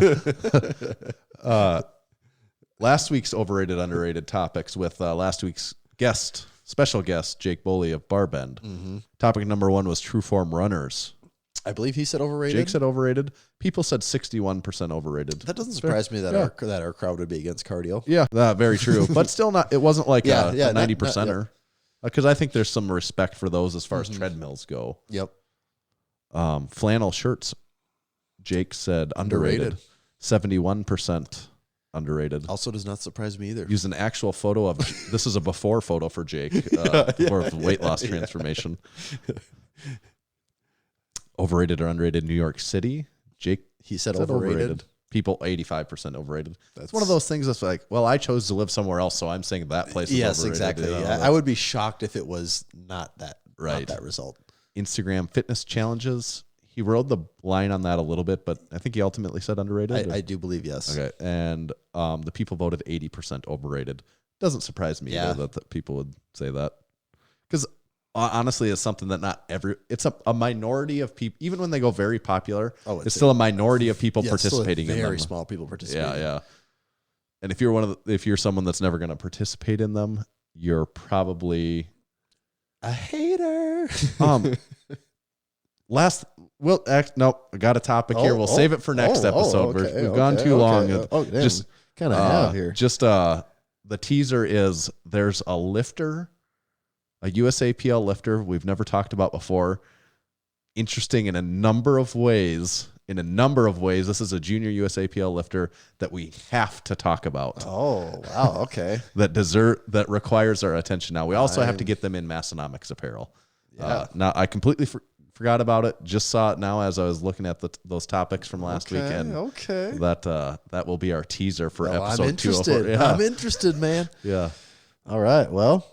Last week's overrated, underrated topics with last week's special guest, Jake Boley of Barbend. Mm-hmm. Topic number 1 was true form runners. I believe he said overrated. Jake said overrated. People said 61% overrated. That doesn't surprise me that our crowd would be against cardio. Yeah, very true. But still not, it wasn't like a 90%er. Because I think there's some respect for those as far as treadmills go. Yep. Flannel shirts, Jake said underrated. 71% underrated. Also does not surprise me either. Use an actual photo of, this is a before photo for Jake, for weight loss transformation. Overrated or underrated New York City, Jake He said overrated. People 85% overrated. That's one of those things that's like, well, I chose to live somewhere else, so I'm saying that place is Yes, overrated. exactly. You know, I would be shocked if it was not that Right. not that result. Instagram fitness challenges. He rode the line on that a little bit, but I think he ultimately said underrated. I do believe yes. Okay, and the people voted 80% overrated. Doesn't surprise me either that people would say that, because honestly, it's something that it's a minority of people. Even when they go very popular, it's still a minority of people participating in them. Very small people participating. Yeah. And if you're someone that's never going to participate in them, you're probably a hater. I got a topic here. We'll save it for next episode. We've gone too long. Just kind of have here. Just the teaser is there's a lifter, a USAPL lifter we've never talked about before. Interesting in a number of ways. This is a junior USAPL lifter that we have to talk about. Oh, wow. Okay. that requires our attention now. We also have to get them in Massenomics apparel. Yeah. Now I completely forgot about it. Just saw it now as I was looking at those topics from last weekend. Okay. That will be our teaser for episode I'm interested. 204. Yeah. I'm interested, man. Yeah. All right. Well,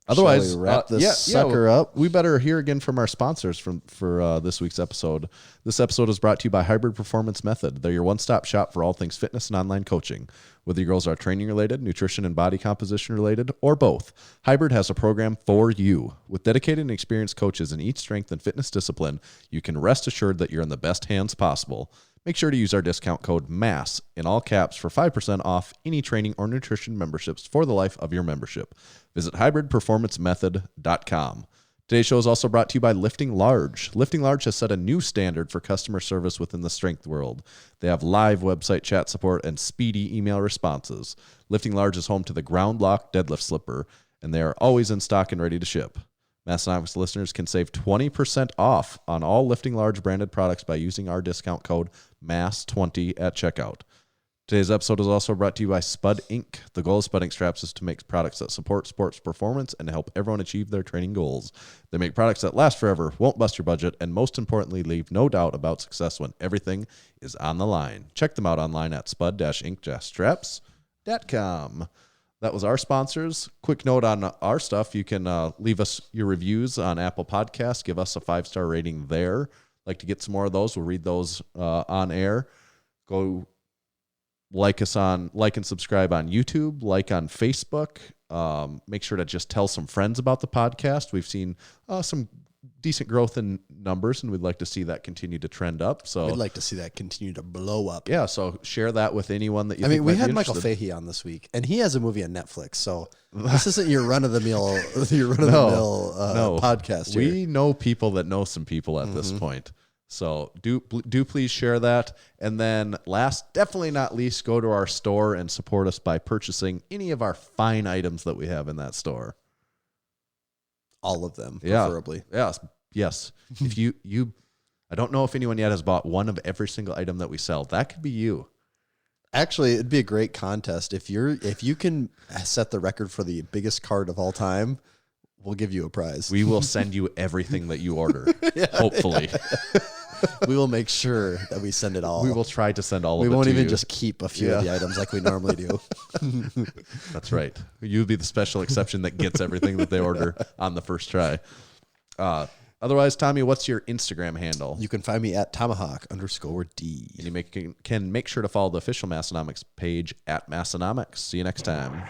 otherwise, shall we wrap this sucker up. We better hear again from our sponsors for this week's episode. This episode is brought to you by Hybrid Performance Method. They're your one-stop shop for all things fitness and online coaching. Whether your goals are training related, nutrition and body composition related, or both, Hybrid has a program for you. With dedicated and experienced coaches in each strength and fitness discipline, you can rest assured that you're in the best hands possible. Make sure to use our discount code MASS in all caps for 5% off any training or nutrition memberships for the life of your membership. Visit hybridperformancemethod.com. Today's show is also brought to you by Lifting Large. Lifting Large has set a new standard for customer service within the strength world. They have live website chat support and speedy email responses. Lifting Large is home to the Ground Lock deadlift slipper, and they are always in stock and ready to ship. Massenomics listeners can save 20% off on all Lifting Large branded products by using our discount code MASS20 at checkout. Today's episode is also brought to you by Spud Inc. The goal of Spud Inc. straps is to make products that support sports performance and help everyone achieve their training goals. They make products that last forever, won't bust your budget, and most importantly, leave no doubt about success when everything is on the line. Check them out online at spud-inc-straps.com. That was our sponsors. Quick note on our stuff. You can leave us your reviews on Apple Podcasts. Give us a 5-star rating there. Like to get some more of those. We'll read those on air. Go like and subscribe on YouTube, like on Facebook. Make sure to just tell some friends about the podcast. We've seen some decent growth in numbers, and we'd like to see that continue to trend up. So we'd like to see that continue to blow up. Yeah, so share that with anyone that you think might we had be Michael interested. Fahey on this week, and he has a movie on Netflix. So this isn't your run-of-the-mill podcast here. We know people that know some people at this point. So do please share that. And then last, definitely not least, go to our store and support us by purchasing any of our fine items that we have in that store. All of them, preferably. Yes. If you I don't know if anyone yet has bought one of every single item that we sell. That could be you. Actually, it'd be a great contest if you can set the record for the biggest card of all time. We'll give you a prize. We will send you everything that you order. Hopefully, We will make sure that we send it all. we will try to send all of it. We won't to even you. just keep a few of the items like we normally do. That's right. You'll be the special exception that gets everything that they order on the first try. Otherwise, Tommy, what's your Instagram handle? You can find me at tomahawk_D. And you can make sure to follow the official Massenomics page at Massenomics. See you next time.